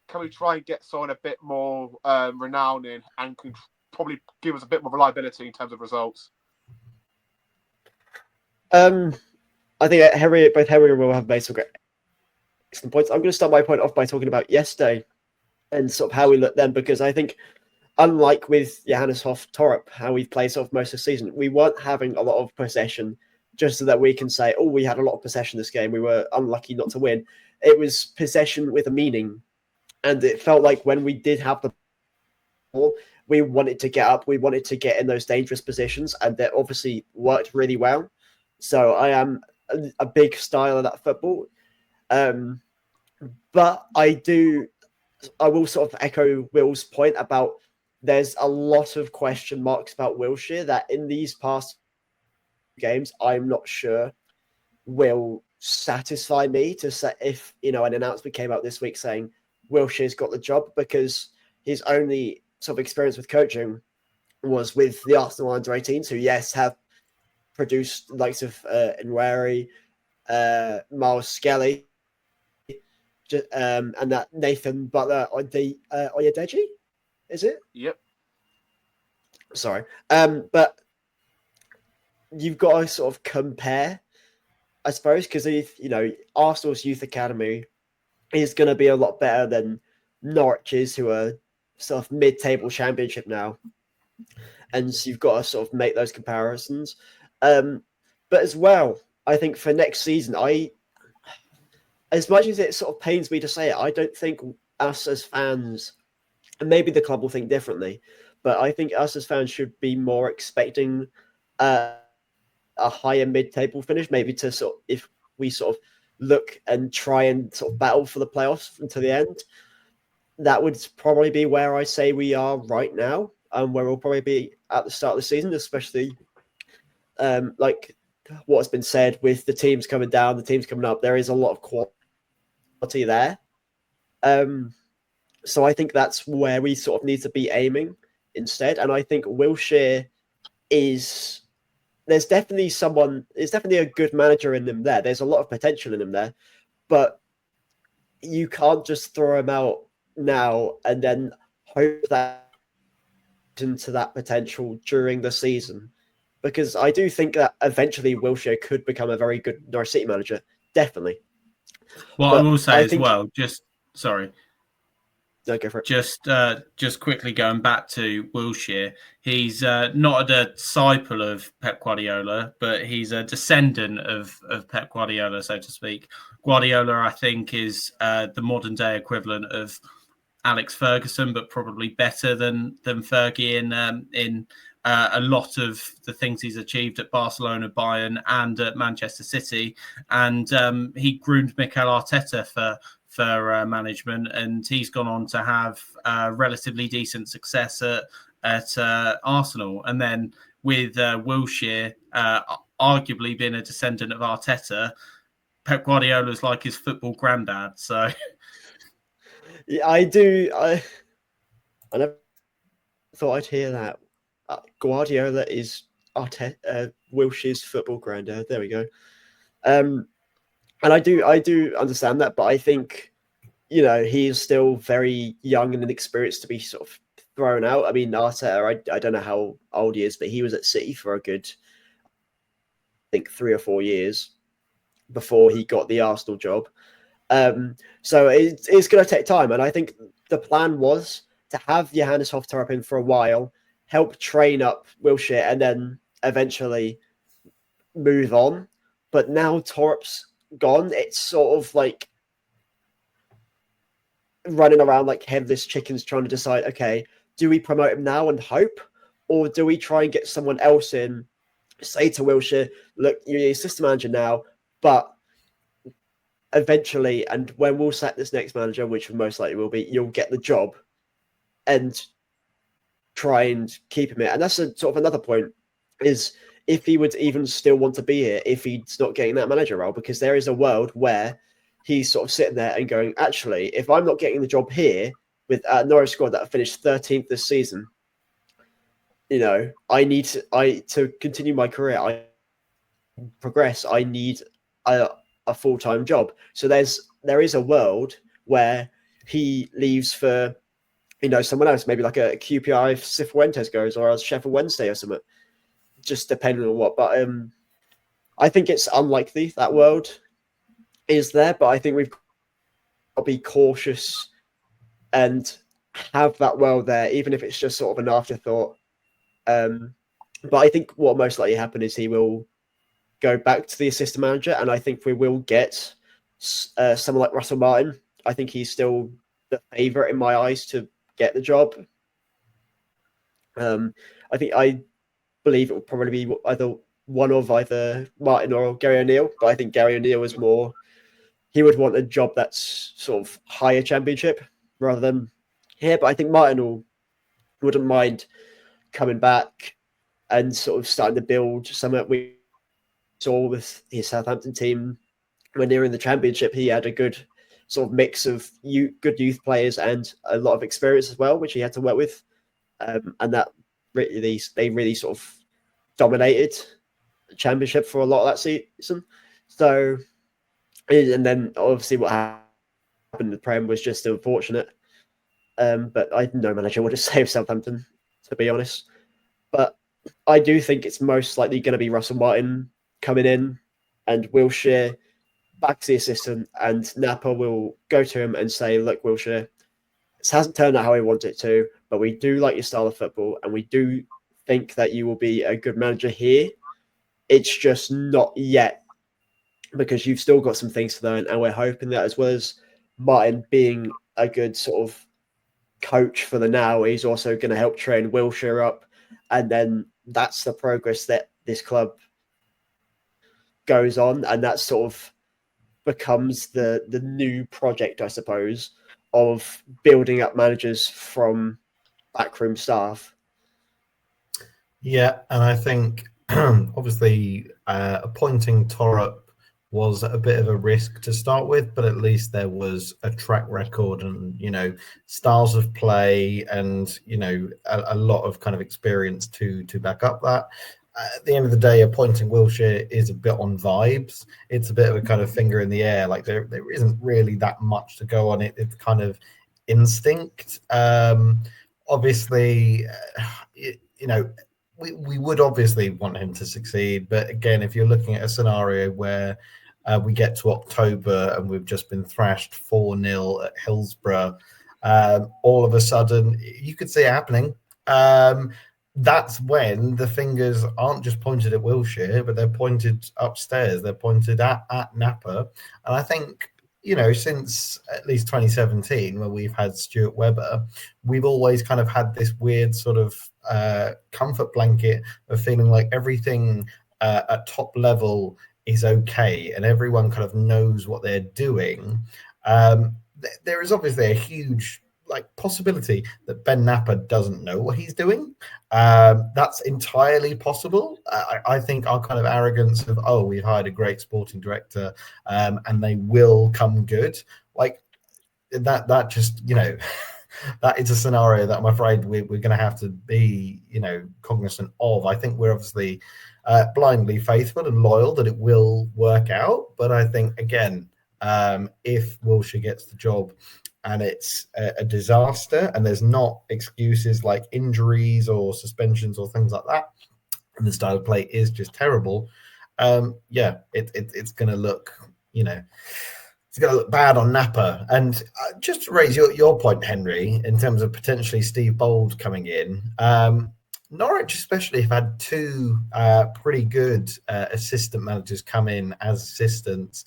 Can we try and get someone a bit more renowned in and can probably give us a bit more reliability in terms of results? I think both Henry and Will have made some great excellent points. I'm going to start my point off by talking about yesterday and sort of how we looked then, because I think, unlike with Johannes Hoff-Torp, how we've played sort of most of the season, we weren't having a lot of possession just so that we can say, oh, we had a lot of possession this game, we were unlucky not to win. It was possession with a meaning. And it felt like when we did have the ball, we wanted to get up, we wanted to get in those dangerous positions, and that obviously worked really well. So I am a big style of that football. But I will sort of echo Will's point about there's a lot of question marks about Wilshere that in these past games, I'm not sure will satisfy me to say if, an announcement came out this week saying Wilshere's got the job, because his only sort of experience with coaching was with the Arsenal under-18s, who, yes, have produced the likes of Nweri, Miles Skelly, and that Nathan Butler Oyedeji, is it? Yep. Sorry. But you've got to sort of compare, I suppose, because Arsenal's youth academy is going to be a lot better than Norwich's, who are sort of mid-table championship now. And so you've got to sort of make those comparisons. But as well, I think for next season, as much as it sort of pains me to say it, I don't think us as fans, and maybe the club will think differently, but I think us as fans should be more expecting a higher mid-table finish, maybe to sort of, if we sort of look and try and sort of battle for the playoffs until the end, that would probably be where I say we are right now, and where we'll probably be at the start of the season, especially like what's been said with the teams coming down, the teams coming up. There is a lot of quality there. So I think that's where we sort of need to be aiming instead. And I think Wilshere there's definitely a good manager in him there. There's a lot of potential in him there, but you can't just throw him out now and then hope that into that potential during the season, because I do think that eventually Wilshere could become a very good Norwich City manager, definitely. Well, I will say as well, sorry. No, go for it. Just quickly going back to Wilshere, he's not a disciple of Pep Guardiola, but he's a descendant of Pep Guardiola, so to speak. Guardiola, I think, is the modern day equivalent of Alex Ferguson, but probably better than Fergie in a lot of the things he's achieved at Barcelona, Bayern, and at Manchester City. And he groomed Mikel Arteta for management, and he's gone on to have relatively decent success at Arsenal. And then with Wilshere arguably being a descendant of Arteta, Pep Guardiola's like his football granddad. So yeah, I never thought I'd hear that. Guardiola is Wilshere's football granddad. There we go. And I do understand that, but I think, he is still very young and inexperienced to be sort of thrown out. I mean, Arteta, I don't know how old he is, but he was at City for a good, I think, 3 or 4 years before he got the Arsenal job. So it's going to take time. And I think the plan was to have Johannes Hoftorp in for a while, help train up Wilshere, and then eventually move on. But now Torp's gone, it's sort of like running around like headless chickens trying to decide, okay, do we promote him now and hope, or do we try and get someone else in, say to Wilshere, look, you're assistant manager now, but eventually, and when we'll set this next manager, which most likely will be, you'll get the job, and try and keep him in. And that's sort of another point, is if he would even still want to be here if he's not getting that manager role, because there is a world where he's sort of sitting there and going, actually, if I'm not getting the job here with Norwich squad that finished 13th this season, I need to continue my career, I progress, I need a full-time job. So there is a world where he leaves for someone else, maybe like a QPR if Cifuentes goes, or a Sheffield Wednesday or something, just depending on what. But I think it's unlikely that world is there, but I think we've got to be cautious and have that world there, even if it's just sort of an afterthought. But I think what most likely happen is he will go back to the assistant manager, and I think we will get someone like Russell Martin. I think he's still the favourite in my eyes to get the job. I believe it will probably be either Martin or Gary O'Neill, but I think Gary O'Neill is more, he would want a job that's sort of higher championship rather than here. But I think Martin wouldn't mind coming back and sort of starting to build something we saw with his Southampton team when they were in the championship. He had a good sort of mix of good youth players and a lot of experience as well, which he had to work with. And that they really sort of dominated the championship for a lot of that season. So, and then obviously what happened in the Prem was just unfortunate. But no manager would have saved Southampton, to be honest. But I do think it's most likely going to be Russell Martin coming in, and Wilshere back to the assistant, and Napa will go to him and say, look, Wilshere, this hasn't turned out how we want it to, but we do like your style of football, and we do think that you will be a good manager here. It's just not yet, because you've still got some things to learn, and we're hoping that as well as Martin being a good sort of coach for the now, he's also going to help train Wilshere up, and then that's the progress that this club goes on, and that sort of becomes the new project, I suppose, of building up managers from backroom staff. Yeah, and I think obviously appointing Torup was a bit of a risk to start with, but at least there was a track record and, styles of play and, a lot of kind of experience to back up that. At the end of the day, appointing Wilshere is a bit on vibes. It's a bit of a kind of finger in the air. Like there isn't really that much to go on it. It's kind of instinct. Obviously, we would obviously want him to succeed. But again, if you're looking at a scenario where we get to October and we've just been thrashed 4-0 at Hillsborough, all of a sudden, you could see it happening. That's when the fingers aren't just pointed at Wilshere, but they're pointed upstairs. They're pointed at Napa. And I think, since at least 2017, when we've had Stuart Webber, we've always kind of had this weird sort of comfort blanket of feeling like everything at top level is okay and everyone kind of knows what they're doing. There is obviously a huge possibility that Ben Napa doesn't know what he's doing. That's entirely possible. I think our kind of arrogance of, we've hired a great sporting director and they will come good, that just, that is a scenario that I'm afraid we're going to have to be, cognizant of. I think we're obviously blindly faithful and loyal that it will work out. But I think, again, if Wilshere gets the job and it's a disaster and there's not excuses like injuries or suspensions or things like that, and the style of play is just terrible, it's going to look, it's going to look bad on Napa. And just to raise your point, Henry, in terms of potentially Steve Bold coming in, Norwich especially have had two pretty good assistant managers come in as assistants.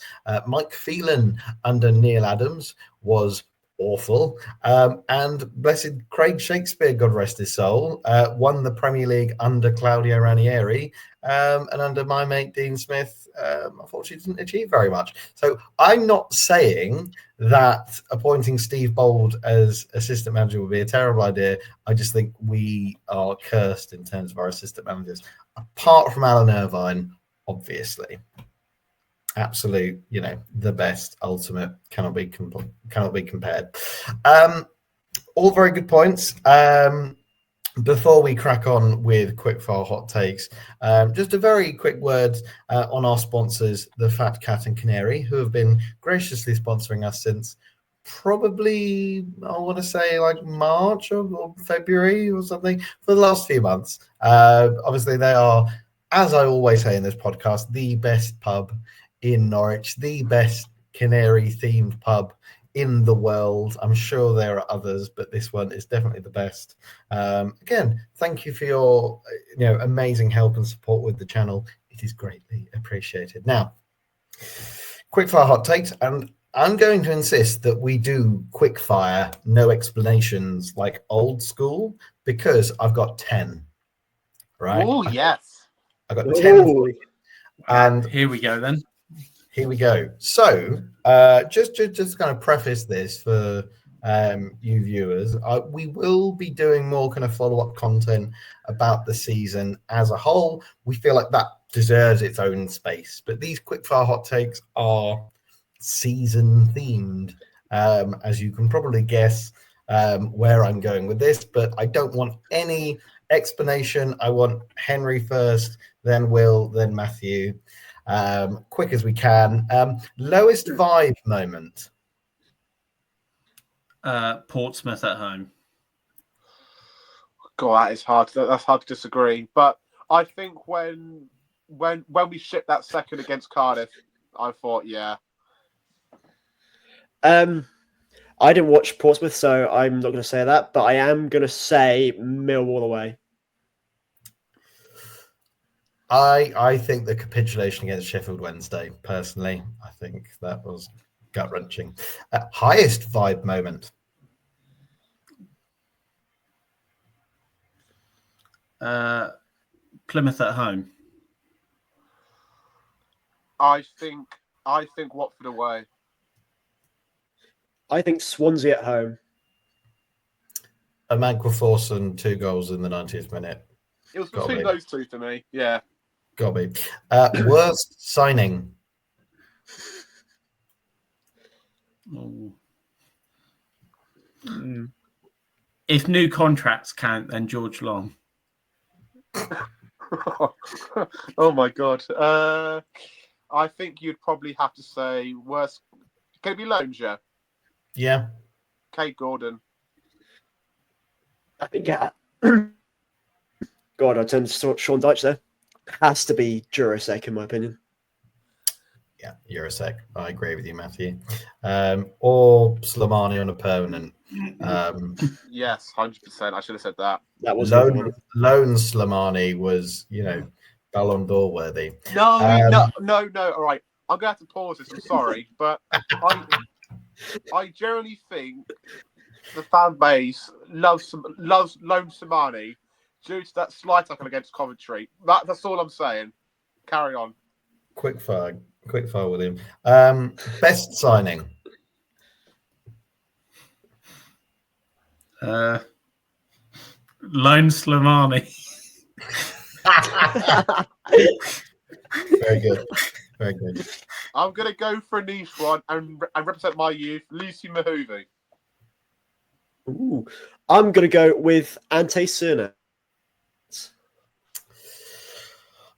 Mike Phelan under Neil Adams was awful. And blessed Craig Shakespeare, God rest his soul, won the Premier League under Claudio Ranieri. And under my mate Dean Smith, unfortunately didn't achieve very much. So I'm not saying that appointing Steve Bold as assistant manager would be a terrible idea. I just think we are cursed in terms of our assistant managers, apart from Alan Irvine, obviously. Absolute, the best, ultimate, cannot be compared. All very good points. Before we crack on with quickfire hot takes, just a very quick word on our sponsors, the Fat Cat and Canary, who have been graciously sponsoring us since probably, I want to say March or February or something, for the last few months. Obviously, they are, as I always say in this podcast, the best pub in Norwich, the best canary-themed pub in the world. I'm sure there are others, but this one is definitely the best. Again, thank you for your amazing help and support with the channel. It is greatly appreciated. Now, quickfire hot takes, and I'm going to insist that we do quickfire, no explanations, like old school, because I've got 10. Right? Oh, yes. I've got 10. And here we go then. Here we go. So, just kind of preface this for you viewers, we will be doing more kind of follow-up content about the season as a whole. We feel like that deserves its own space. But these quickfire hot takes are season-themed, as you can probably guess where I'm going with this. But I don't want any explanation. I want Henry first, then Will, then Matthew. Quick as we can. Lowest vibe moment. Portsmouth at home. God, that is hard. That's hard to disagree. But I think when we shipped that second against Cardiff, I thought, yeah. I didn't watch Portsmouth, so I'm not going to say that. But I am going to say Millwall away. I think the capitulation against Sheffield Wednesday, personally, I think that was gut-wrenching. Highest vibe moment. Plymouth at home. I think Watford away. I think Swansea at home. A Magua Forson, 2 goals in the 90th minute. It was between those two for me, yeah. Got me. Worst signing. Oh. If new contracts count, then George Long. Oh my God. I think you'd probably have to say worst. Can it be Longer? Yeah. Kate Gordon. I think, yeah. God, I turned to Sean Dyche there. Has to be Jurasek, in my opinion. Yeah, you're a sec. I agree with you, Matthew. Or Slimani on opponent. Yes, 100%. I should have said that. That was the other one. Lone Slimani was, Ballon d'Or worthy. No. All right, I'm gonna have to pause this. I'm sorry, but I generally think the fan base loves Lone Samani due to that slight tackle against Coventry. That's all I'm saying. Carry on. Quick fire, William. Best signing. Lone Slimani. Very good. Very good. I'm gonna go for a niche one and represent my youth, Lucy Mahuvi. Ooh, I'm gonna go with Ante Cerna.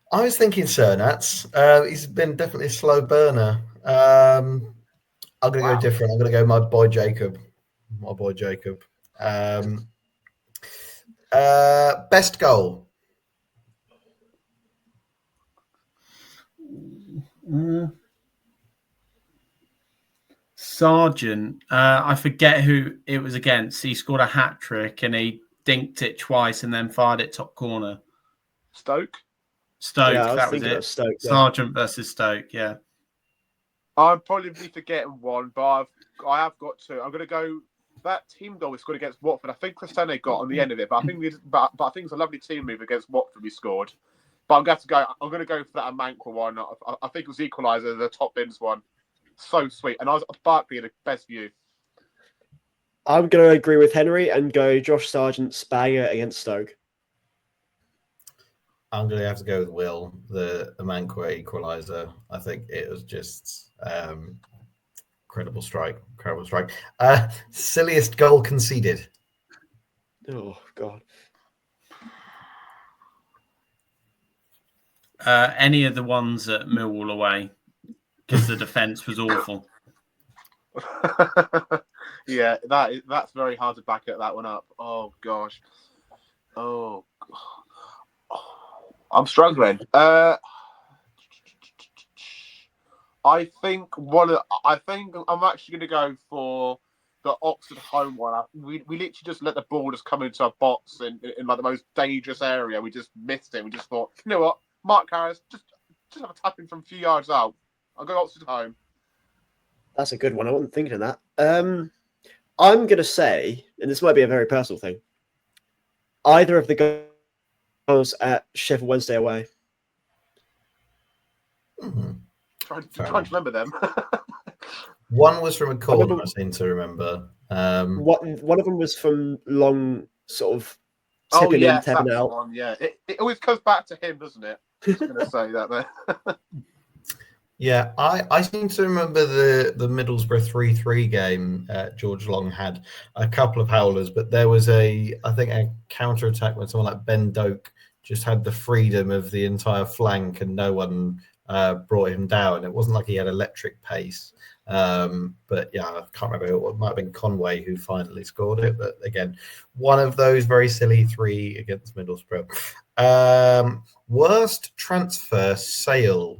I was thinking Cernats. He's been definitely a slow burner. I'm going to go different. I'm going to go my boy Jacob. Best goal. Sargent. I forget who it was against. He scored a hat-trick and he dinked it twice and then fired it top corner. Stoke, Yeah, that was it. Stoke, yeah. Sargent versus Stoke, yeah. I'm probably forgetting one, but I have got two. I'm going to go that team goal we scored against Watford. I think Cristiano got on the end of it, but I think I think it's a lovely team move against Watford we scored. But I'm going to go for that Amankwa one. I think it was equaliser, the top bins one. So sweet, and I was at Barkley in the best view. I'm going to agree with Henry and go Josh Sargent's banger against Stoke. I'm going to have to go with Will, the Amankwa equaliser. I think it was just incredible strike. Silliest goal conceded. Oh, God. Any of the ones at Millwall away, because the defence was awful. Yeah, that's very hard to back that one up. Oh, gosh. Oh, God. I'm struggling. I think I'm actually going to go for the Oxford home one. We literally just let the ball just come into our box in like the most dangerous area. We just missed it. We just thought, you know what, Mark Harris, just have a tap in from a few yards out. I'll go Oxford home. That's a good one. I wasn't thinking of that. I'm going to say, and this might be a very personal thing, either of the goals at Sheffield Wednesday away. Mm-hmm. Trying to remember them. One was from a corner, I seem to remember. One of them was from long, sort of tipping in, tapping out. One, yeah. It always comes back to him, doesn't it? I was going to say that there. Yeah, I seem to remember the Middlesbrough 3-3 game. George Long had a couple of howlers, but there was I think a counter attack when someone like Ben Doak just had the freedom of the entire flank and no one brought him down. It wasn't like he had electric pace. But yeah, I can't remember. It might have been Conway who finally scored it. But again, one of those very silly 3 against Middlesbrough. Worst transfer sale.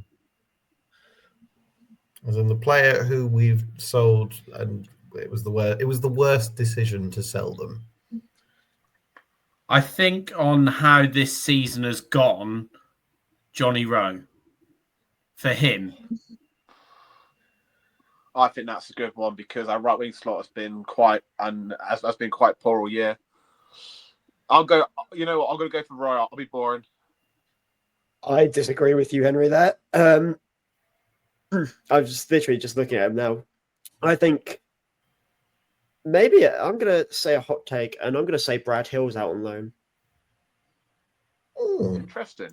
As in the player who we've sold, and it was the worst decision to sell them. I think on how this season has gone, Johnny Rowe. For him, I think that's a good one because our right wing slot has been quite poor all year. I'll go. You know what? I'm going to go for Roy. I'll be boring. I disagree with you, Henry. There. I'm just literally just looking at him now. I think maybe I'm going to say a hot take, and I'm going to say Brad Hill's out on loan. Interesting.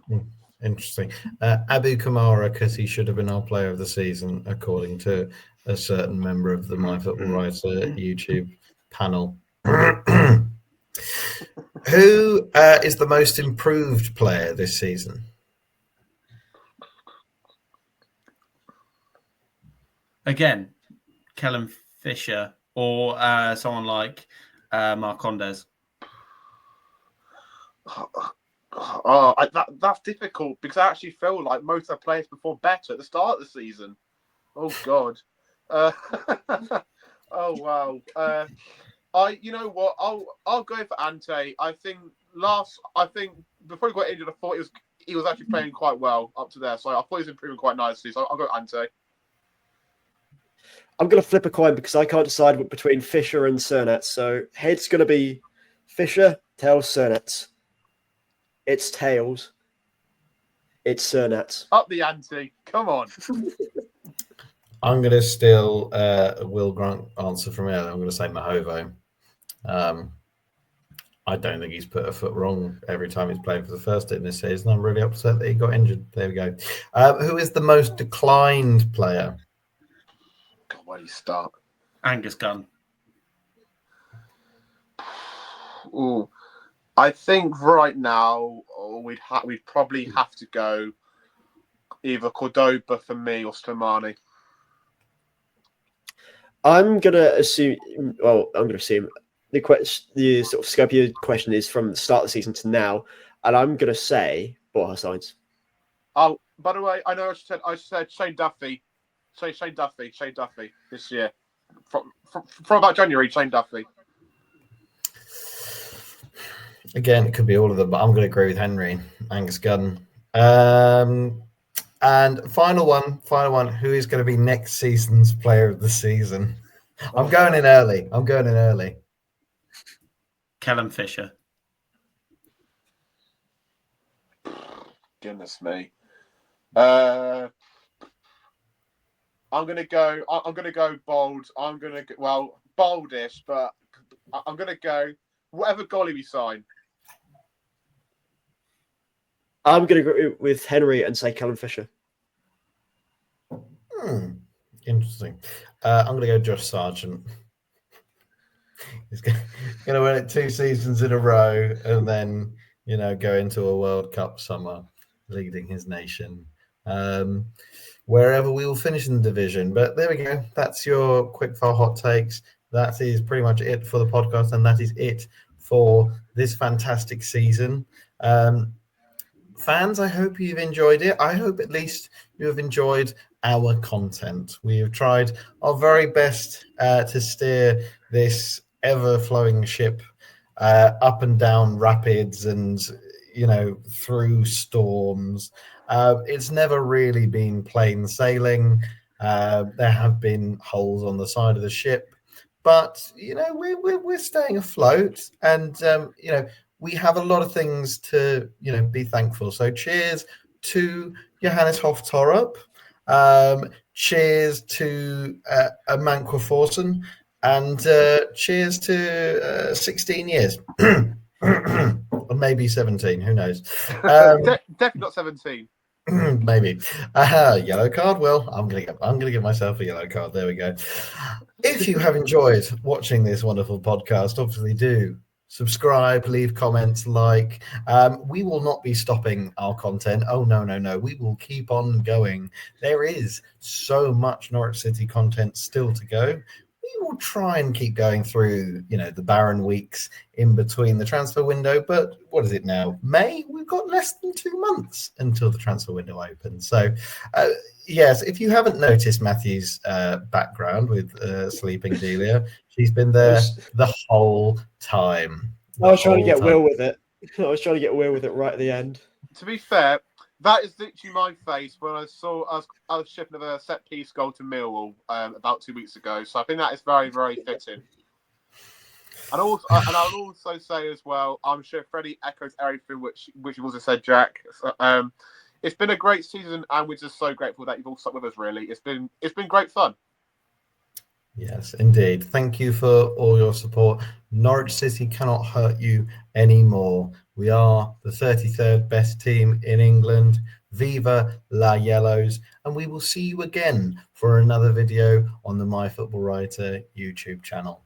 Interesting. Abu Kamara, because he should have been our player of the season, according to a certain member of the MyFootballWriter YouTube panel. Who is the most improved player this season? Again, Kellen Fisher or someone like Marcondes. That's difficult because I actually feel like most of the players performed better at the start of the season. Oh God. Oh wow. You know what? I'll go for Ante. I think before he got injured, I thought he was actually playing quite well up to there. So I thought he was improving quite nicely. So I'll go Ante. I'm going to flip a coin because I can't decide between Fisher and Cernat. So head's going to be Fisher, tails Cernat. It's tails. It's Cernat. Up the ante. Come on. I'm going to steal a Will Grant answer from earlier. I'm going to say Mahovo. I don't think he's put a foot wrong every time he's played for the first team this season. I'm really upset that he got injured. There we go. Who is the most declined player? God, where do you start? Angus Gunn. Ooh. I think right now we'd probably have to go either Cordoba for me or Slimani. I'm going to assume the sort of scope of your question is from the start of the season to now, and I'm going to say Borja Sainz. Oh, by the way, I know I said Shane Duffy. Shane Duffy this year. From about January, Shane Duffy. Again, it could be all of them, but I'm going to agree with Henry. Angus Gunn. And final one. Who is going to be next season's player of the season? I'm going in early. Callum Fisher. Goodness me. I'm gonna go bold. Boldish, but I'm gonna go whatever goalie we sign. I'm going to go with Henry and say Callum Fisher. Interesting. I'm going to go Josh Sargent. He's going to win it 2 seasons in a row and then, go into a World Cup summer leading his nation. Wherever we will finish in the division. But there we go. That's your quickfire hot takes. That is pretty much it for the podcast, and that is it for this fantastic season. Fans, I hope you've enjoyed it. I hope at least you have enjoyed our content. We have tried our very best to steer this ever-flowing ship up and down rapids and, through storms. It's never really been plain sailing. There have been holes on the side of the ship, but we're staying afloat, and we have a lot of things to be thankful. So cheers to Johannes Hoff-Torrup. Cheers to Manqua Forsen, and cheers to 16 years. Or maybe 17, who knows? Definitely not 17. Maybe. Yellow card. Well, I'm gonna give myself a yellow card. There we go. If you have enjoyed watching this wonderful podcast, obviously do subscribe, leave comments, like. We will not be stopping our content. Oh no. We will keep on going. There is so much Norwich City content still to go. We will try and keep going through, the barren weeks in between the transfer window. But what is it now? May? We've got less than 2 months until the transfer window opens. So, yes, if you haven't noticed Matthew's background with Sleeping Delia, she's been there the whole time. I was trying to get Will with it. Right at the end. To be fair, that is literally my face when I was shipping a set piece goal to Millwall about 2 weeks ago. So I think that is very, very fitting. And I'll also say as well, I'm sure Freddie echoes everything which you also said, Jack. So, it's been a great season, and we're just so grateful that you've all stuck with us. Really, it's been great fun. Yes, indeed. Thank you for all your support. Norwich City cannot hurt you anymore. We are the 33rd best team in England. Viva La Yellows. And we will see you again for another video on the MyFootballWriter YouTube channel.